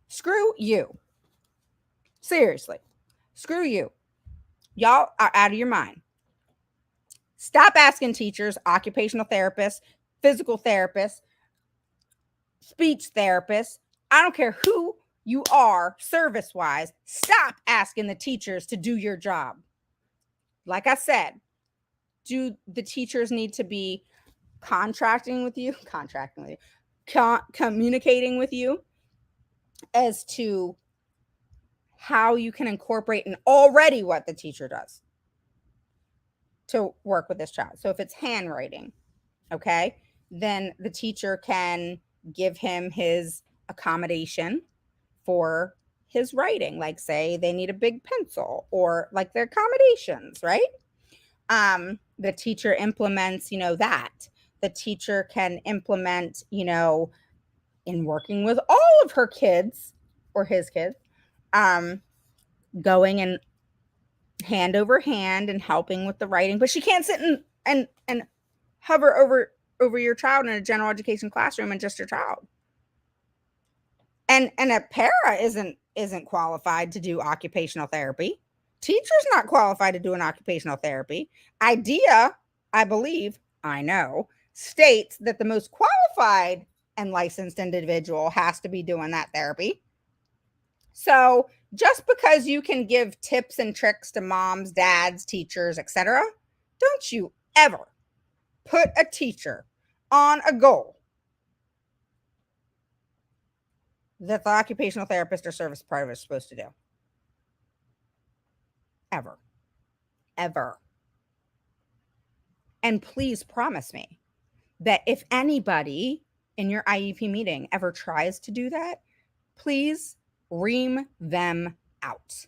Screw you. Seriously. Screw you. Y'all are out of your mind. Stop asking teachers, occupational therapists, physical therapists, speech therapists. I don't care who you are service-wise. Stop asking the teachers to do your job. Like I said, do the teachers need to be communicating with you as to how you can incorporate in already what the teacher does to work with this child. So if it's handwriting, okay, then the teacher can give him his accommodation for his writing. Like say they need a big pencil, or like their accommodations, right? The teacher implements, that. The teacher can implement, in working with all of her kids or his kids, going and hand over hand and helping with the writing. But she can't sit and hover over your child in a general education classroom and just your child. And a para isn't qualified to do occupational therapy. Teacher's not qualified to do an occupational therapy. IDEA, I believe, I know, states that the most qualified and licensed individual has to be doing that therapy. So just because you can give tips and tricks to moms, dads, teachers, etc., don't you ever put a teacher on a goal that the occupational therapist or service provider is supposed to do. Ever. Ever. And please promise me that if anybody in your IEP meeting ever tries to do that, please ream them out.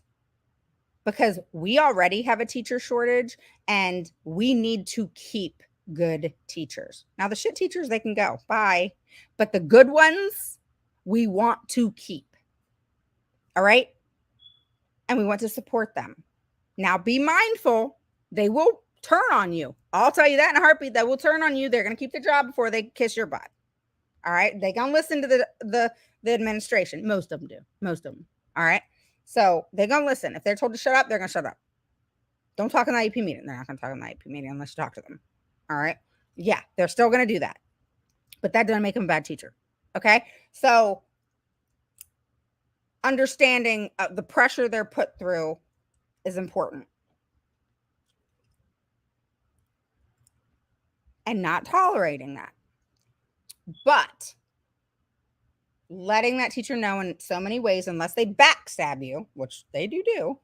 Because we already have a teacher shortage and we need to keep good teachers. Now, the shit teachers, they can go. Bye. But the good ones, we want to keep. All right? And we want to support them. Now, be mindful. They will turn on you. I'll tell you that in a heartbeat. They will turn on you. They're going to keep the job before they kiss your butt. All right? They going to listen to the administration. Most of them do. Most of them. All right? So they're going to listen. If they're told to shut up, they're going to shut up. Don't talk in the IEP meeting. They're not going to talk in the IEP meeting unless you talk to them. All right? Yeah, they're still going to do that. But that doesn't make them a bad teacher. Okay? So understanding the pressure they're put through is important. And not tolerating that. But letting that teacher know in so many ways, unless they backstab you, which they do,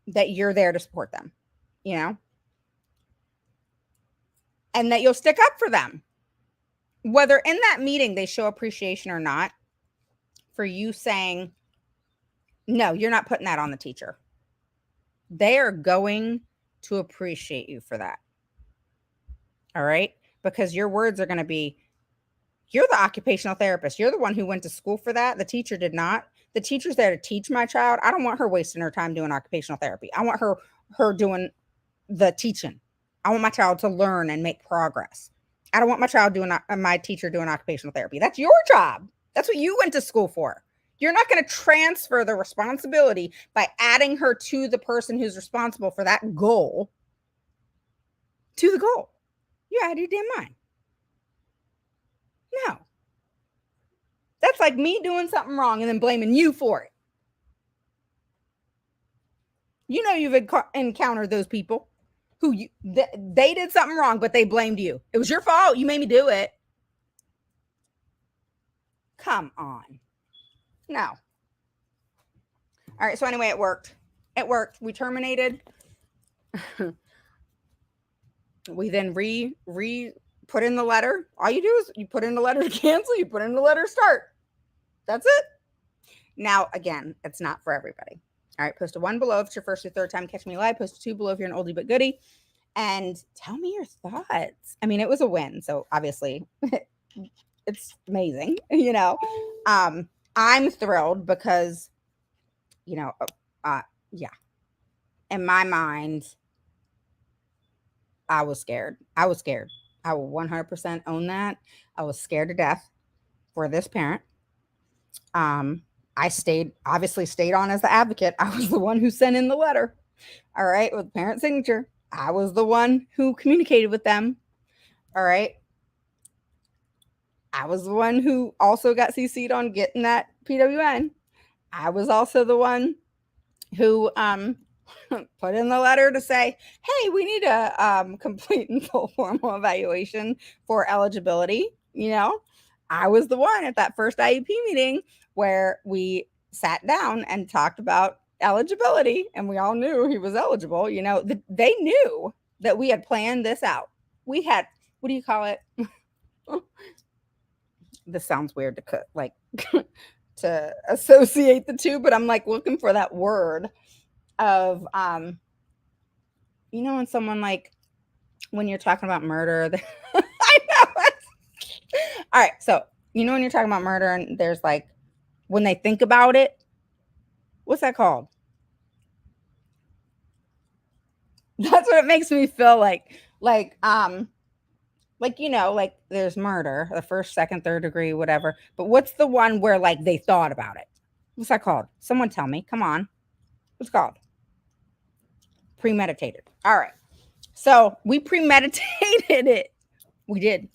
that you're there to support them, you know? And that you'll stick up for them. Whether in that meeting they show appreciation or not, for you saying, no, you're not putting that on the teacher. They are going to appreciate you for that. All right? Because your words are going to be, you're the occupational therapist. You're the one who went to school for that. The teacher did not. The teacher's there to teach my child. I don't want her wasting her time doing occupational therapy. I want her doing the teaching. I want my child to learn and make progress. I don't want my teacher doing occupational therapy. That's your job. That's what you went to school for. You're not going to transfer the responsibility by adding her to the person who's responsible for that goal to the goal. You're out of your damn mind. No. That's like me doing something wrong and then blaming you for it. You know you've encountered those people who they did something wrong, but they blamed you. It was your fault. You made me do it. Come on. No. All right. So anyway, it worked. It worked. We terminated. We then put in the letter. All you do is you put in the letter to cancel. You put in the letter to start. That's it. Now, again, it's not for everybody. All right. Post a 1 below if it's your first or third time catching me live. Post a 2 below if you're an oldie but goodie. And tell me your thoughts. I mean, it was a win. So obviously it's amazing, you know. I'm thrilled because, you know, yeah. In my mind, I was scared. I will 100% own that. I was scared to death for this parent. I obviously stayed on as the advocate. I was the one who sent in the letter. All right. With parent signature. I was the one who communicated with them. All right. I was the one who also got CC'd on getting that PWN. I was also the one who put in the letter to say, hey, we need a complete and full formal evaluation for eligibility. You know, I was the one at that first IEP meeting where we sat down and talked about eligibility, and we all knew he was eligible. You know, they knew that we had planned this out. We had, what do you call it? This sounds weird to associate the two, but I'm like looking for that word of, you know, when someone when you're talking about murder, I know. All right. So, you know, when you're talking about murder and there's when they think about it, what's that called? That's what it makes me feel like, you know, there's murder, the first, second, third degree, whatever. But what's the one where they thought about it? What's that called? Someone tell me. Come on. It's called premeditated. All right. So we premeditated it. We did.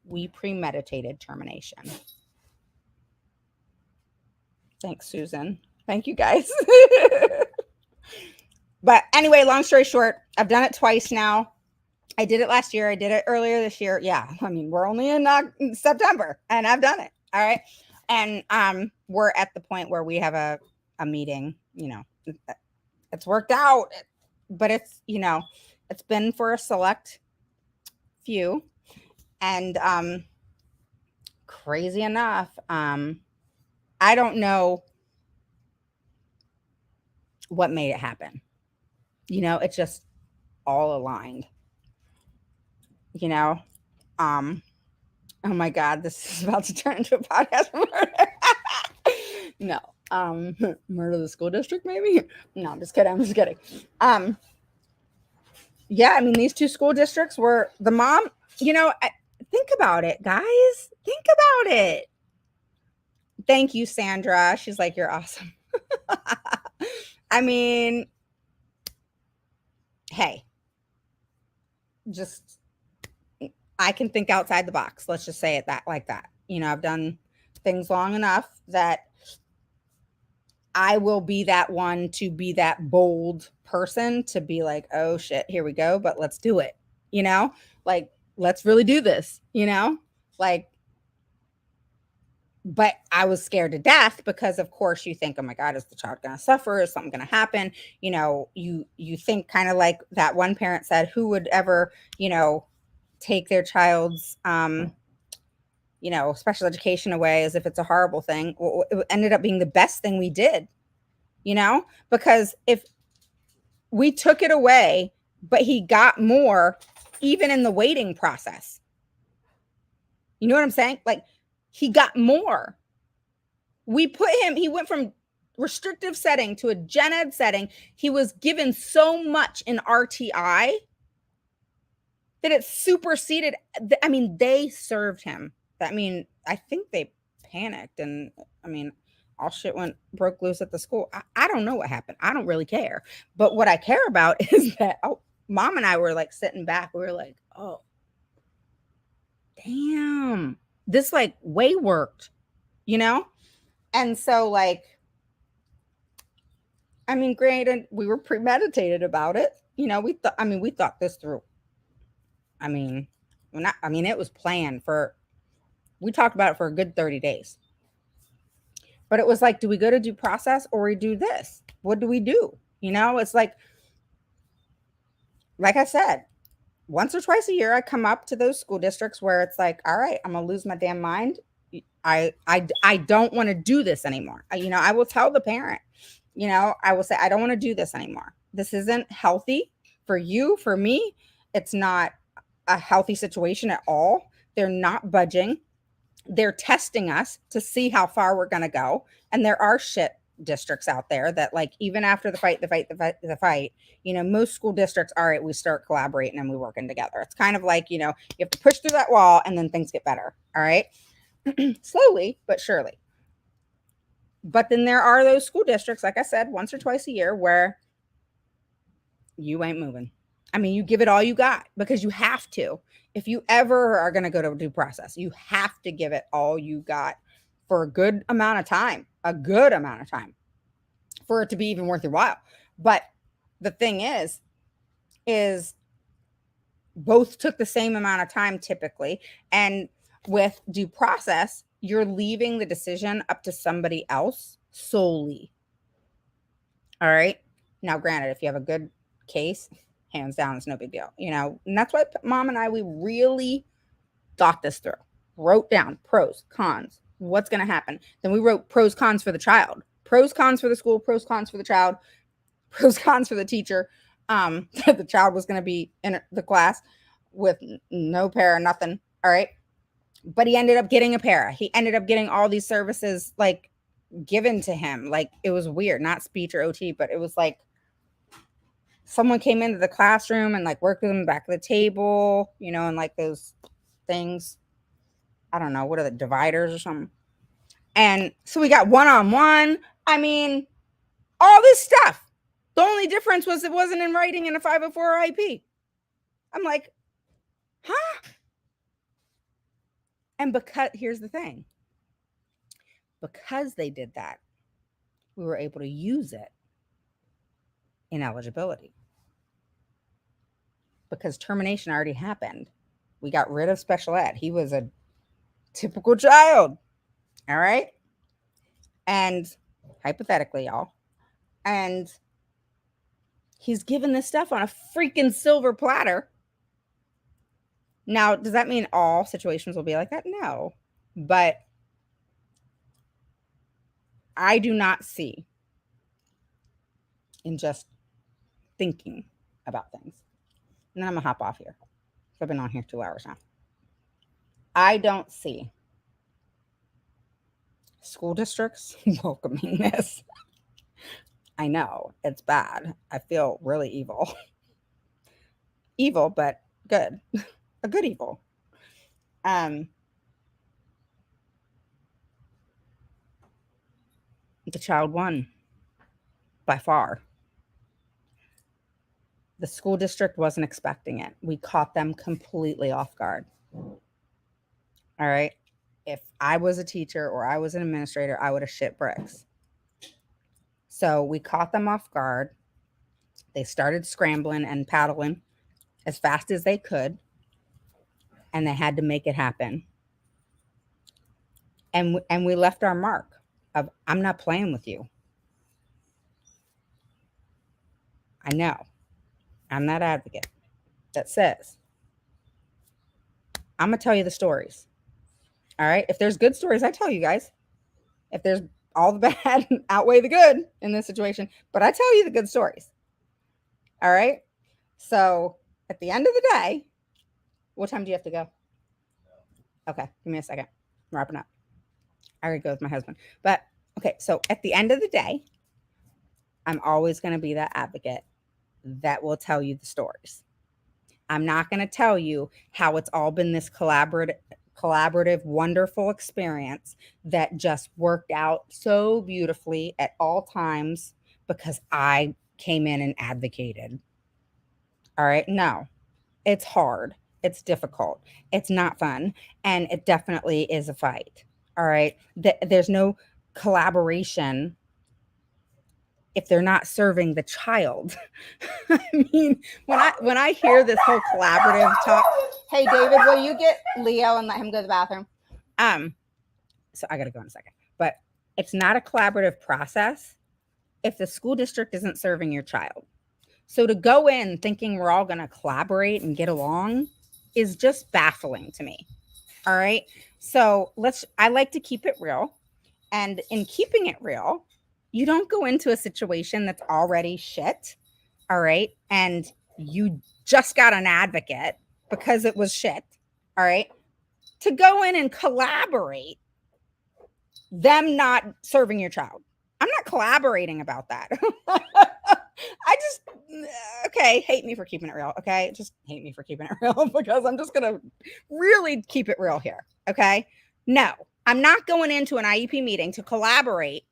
We premeditated termination. Thanks, Susan. Thank you, guys. But anyway, long story short, I've done it twice now. I did it last year. I did it earlier this year. Yeah, I mean, we're only in September, and I've done it. All right, and we're at the point where we have a meeting. You know, it's worked out, but it's it's been for a select few, and crazy enough, I don't know what made it happen. It's just all aligned. Oh my God, this is about to turn into a podcast murder. No, murder the school district, maybe? No, I'm just kidding. Yeah, I mean, these two school districts were the mom, think about it, guys. Think about it. Thank you, Sandra. She's like, you're awesome. I mean, hey, just I can think outside the box. Let's just say it like that. I've done things long enough that I will be that one to be that bold person to be like, oh shit, here we go, but let's do it. Like, let's really do this, like, but I was scared to death because of course you think, oh my God, is the child going to suffer? Is something going to happen? You think kind of like that one parent said, who would ever, take their child's, special education away as if it's a horrible thing. Well, it ended up being the best thing we did, because if we took it away, but he got more even in the waiting process. You know what I'm saying? Like, he got more. He went from restrictive setting to a gen ed setting. He was given so much in RTI that it superseded. I mean, they served him. I mean, I think they panicked, and I mean, all shit broke loose at the school. I don't know what happened. I don't really care. But what I care about is that mom and I were like sitting back. We were like, oh, damn, this like way worked, And so like, I mean, granted, we were premeditated about it. We thought this through. I mean, it was planned we talked about it for a good 30 days. But it was like, do we go to due process or we do this? What do we do? It's like I said, once or twice a year, I come up to those school districts where it's like, all right, I'm going to lose my damn mind. I don't want to do this anymore. I will tell the parent, I will say, I don't want to do this anymore. This isn't healthy for you, for me. It's not a healthy situation at all. They're not budging. They're testing us to see how far we're going to go. And there are shit districts out there that like, even after the fight, most school districts, all right, we start collaborating and we working together. It's kind of like, you have to push through that wall and then things get better. All right. Slowly, but surely. But then there are those school districts, like I said, once or twice a year where you ain't moving. I mean, you give it all you got because you have to. If you ever are going to go to due process, you have to give it all you got for a good amount of time for it to be even worth your while. But the thing is both took the same amount of time typically. And with due process, you're leaving the decision up to somebody else solely. All right. Now, granted, if you have a good case, hands down, it's no big deal, and that's why mom and I, we really thought this through, wrote down pros, cons, what's going to happen. Then we wrote pros, cons for the child, pros, cons for the school, pros, cons for the child, pros, cons for the teacher. The child was going to be in the class with no para, nothing. All right. But he ended up getting a para. He ended up getting all these services like given to him. Like, it was weird, not speech or OT, but it was like, someone came into the classroom and like worked with him back at the table, and like those things, I don't know, what are the dividers or something? And so we got one-on-one. I mean, All this stuff. The only difference was it wasn't in writing in a 504 IEP. I'm like, huh? And because here's the thing. Because they did that, we were able to use it in eligibility. Because termination already happened. We got rid of special ed. He was a typical child. All right. And hypothetically, y'all. And he's given this stuff on a freaking silver platter. Now, does that mean all situations will be like that? No. But I do not see, in just thinking about things. And then I'm going to hop off here. I've been on here 2 hours now. I don't see school districts welcoming this. I know it's bad. I feel really evil. Evil, but good. A good evil. The child won by far. The school district wasn't expecting it. We caught them completely off guard. All right. If I was a teacher or I was an administrator, I would have shit bricks. So we caught them off guard. They started scrambling and paddling as fast as they could. And they had to make it happen. And we left our mark of, I'm not playing with you. I know. I'm that advocate that says, I'm going to tell you the stories. All right. If there's good stories, I tell you guys. If there's all the bad outweigh the good in this situation, but I tell you the good stories. All right. So at the end of the day, what time do you have to go? Okay. Give me a second. I'm wrapping up. I already go with my husband. But okay. So at the end of the day, I'm always going to be that advocate that will tell you the stories. I'm not going to tell you how it's all been this collaborative, wonderful experience that just worked out so beautifully at all times because I came in and advocated. All right. No, it's hard. It's difficult. It's not fun. And it definitely is a fight. All right. There's no collaboration if they're not serving the child. I mean, when I hear this whole collaborative talk, hey David, will you get Leo and let him go to the bathroom? So I gotta go in a second. But it's not a collaborative process if the school district isn't serving your child. So to go in thinking we're all gonna collaborate and get along is just baffling to me. All right. So I like to keep it real. And in keeping it real, you don't go into a situation that's already shit, all right? And you just got an advocate because it was shit, all right? To go in and collaborate, them not serving your child. I'm not collaborating about that. Okay, hate me for keeping it real, okay? Just hate me for keeping it real because I'm just going to really keep it real here, okay? No, I'm not going into an IEP meeting to collaborate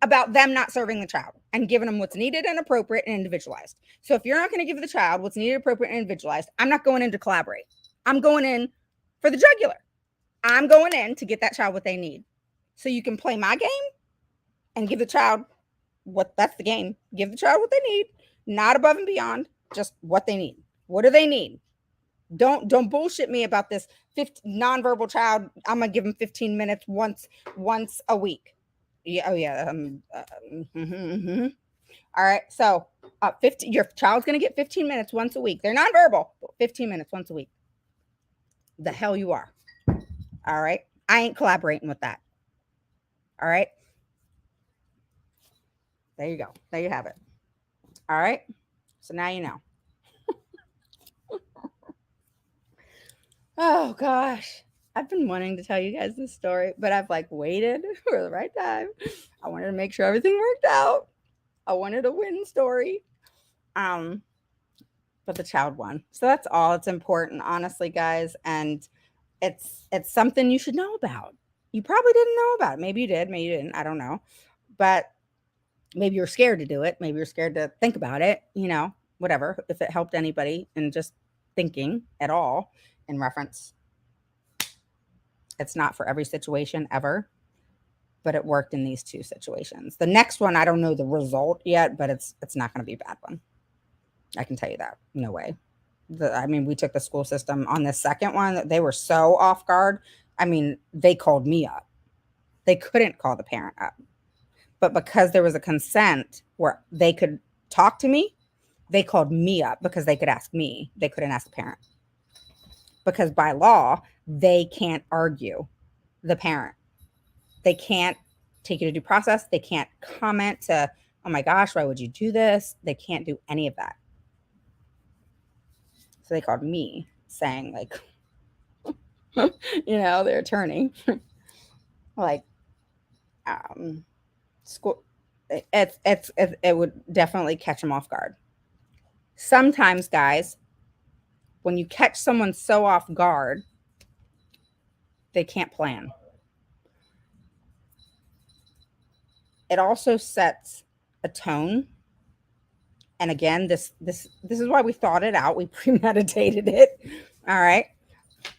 about them not serving the child and giving them what's needed and appropriate and individualized. So if you're not going to give the child what's needed, appropriate, and individualized, I'm not going in to collaborate. I'm going in for the jugular. I'm going in to get that child what they need. So you can play my game and give the child that's the game. Give the child what they need, not above and beyond, just what they need. What do they need? Don't bullshit me about this nonverbal child. I'm going to give them 15 minutes once a week. Yeah. Oh, yeah. All right. So, your child's going to get 15 minutes once a week. They're nonverbal. 15 minutes once a week. The hell you are. All right. I ain't collaborating with that. All right. There you go. There you have it. All right. So now you know. Oh gosh. I've been wanting to tell you guys this story, but I've waited for the right time. I wanted to make sure everything worked out. I wanted a win story. But the child won. So that's all. It's important, honestly, guys. And it's something you should know about. You probably didn't know about it. Maybe you did, maybe you didn't. I don't know. But Maybe you're scared to do it. Maybe you're scared to think about it, whatever. If it helped anybody and just thinking at all in reference, it's not for every situation ever, but it worked in these two situations. The next one, I don't know the result yet, but it's not going to be a bad one. I can tell you that. No way. We took the school system on the second one. They were so off guard. They called me up. They couldn't call the parent up. But because there was a consent where they could talk to me, they called me up because they could ask me. They couldn't ask the parent. Because by law, they can't argue the parent. They can't take you to due process. They can't comment to, oh my gosh, why would you do this? They can't do any of that. So they called me saying, like, their attorney, like, school, it would definitely catch them off guard. Sometimes, guys, when you catch someone so off guard, they can't plan. It also sets a tone. And again, this is why we thought it out. We premeditated it. All right.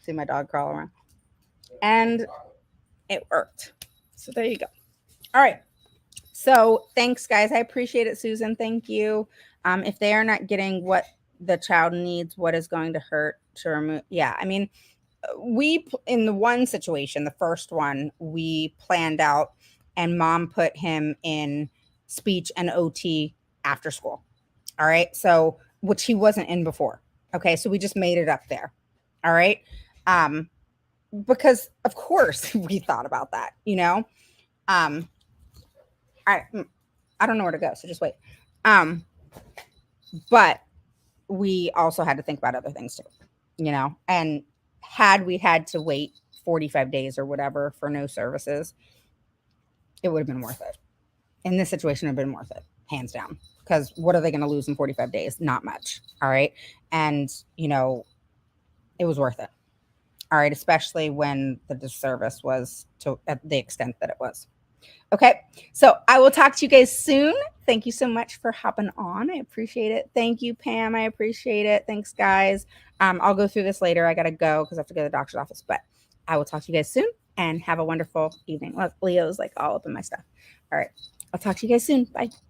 See my dog crawl around. And it worked. So there you go. All right. So thanks, guys. I appreciate it, Susan. Thank you. If they are not getting what the child needs, what is going to hurt to remove? Yeah. We, in the one situation, the first one, we planned out and mom put him in speech and OT after school. All right. So, which he wasn't in before. Okay. So we just made it up there. All right. Because of course we thought about that, I don't know where to go. So just wait. But we also had to think about other things too, and had we had to wait 45 days or whatever for no services, it would have been worth it. In this situation, it would have been worth it, hands down. Because what are they going to lose in 45 days? Not much. All right. And, it was worth it. All right. Especially when the disservice was to at the extent that it was. Okay. So I will talk to you guys soon. Thank you so much for hopping on. I appreciate it. Thank you, Pam. I appreciate it. Thanks, guys. I'll go through this later. I got to go because I have to go to the doctor's office, but I will talk to you guys soon and have a wonderful evening. Leo's like all up in my stuff. All right. I'll talk to you guys soon. Bye.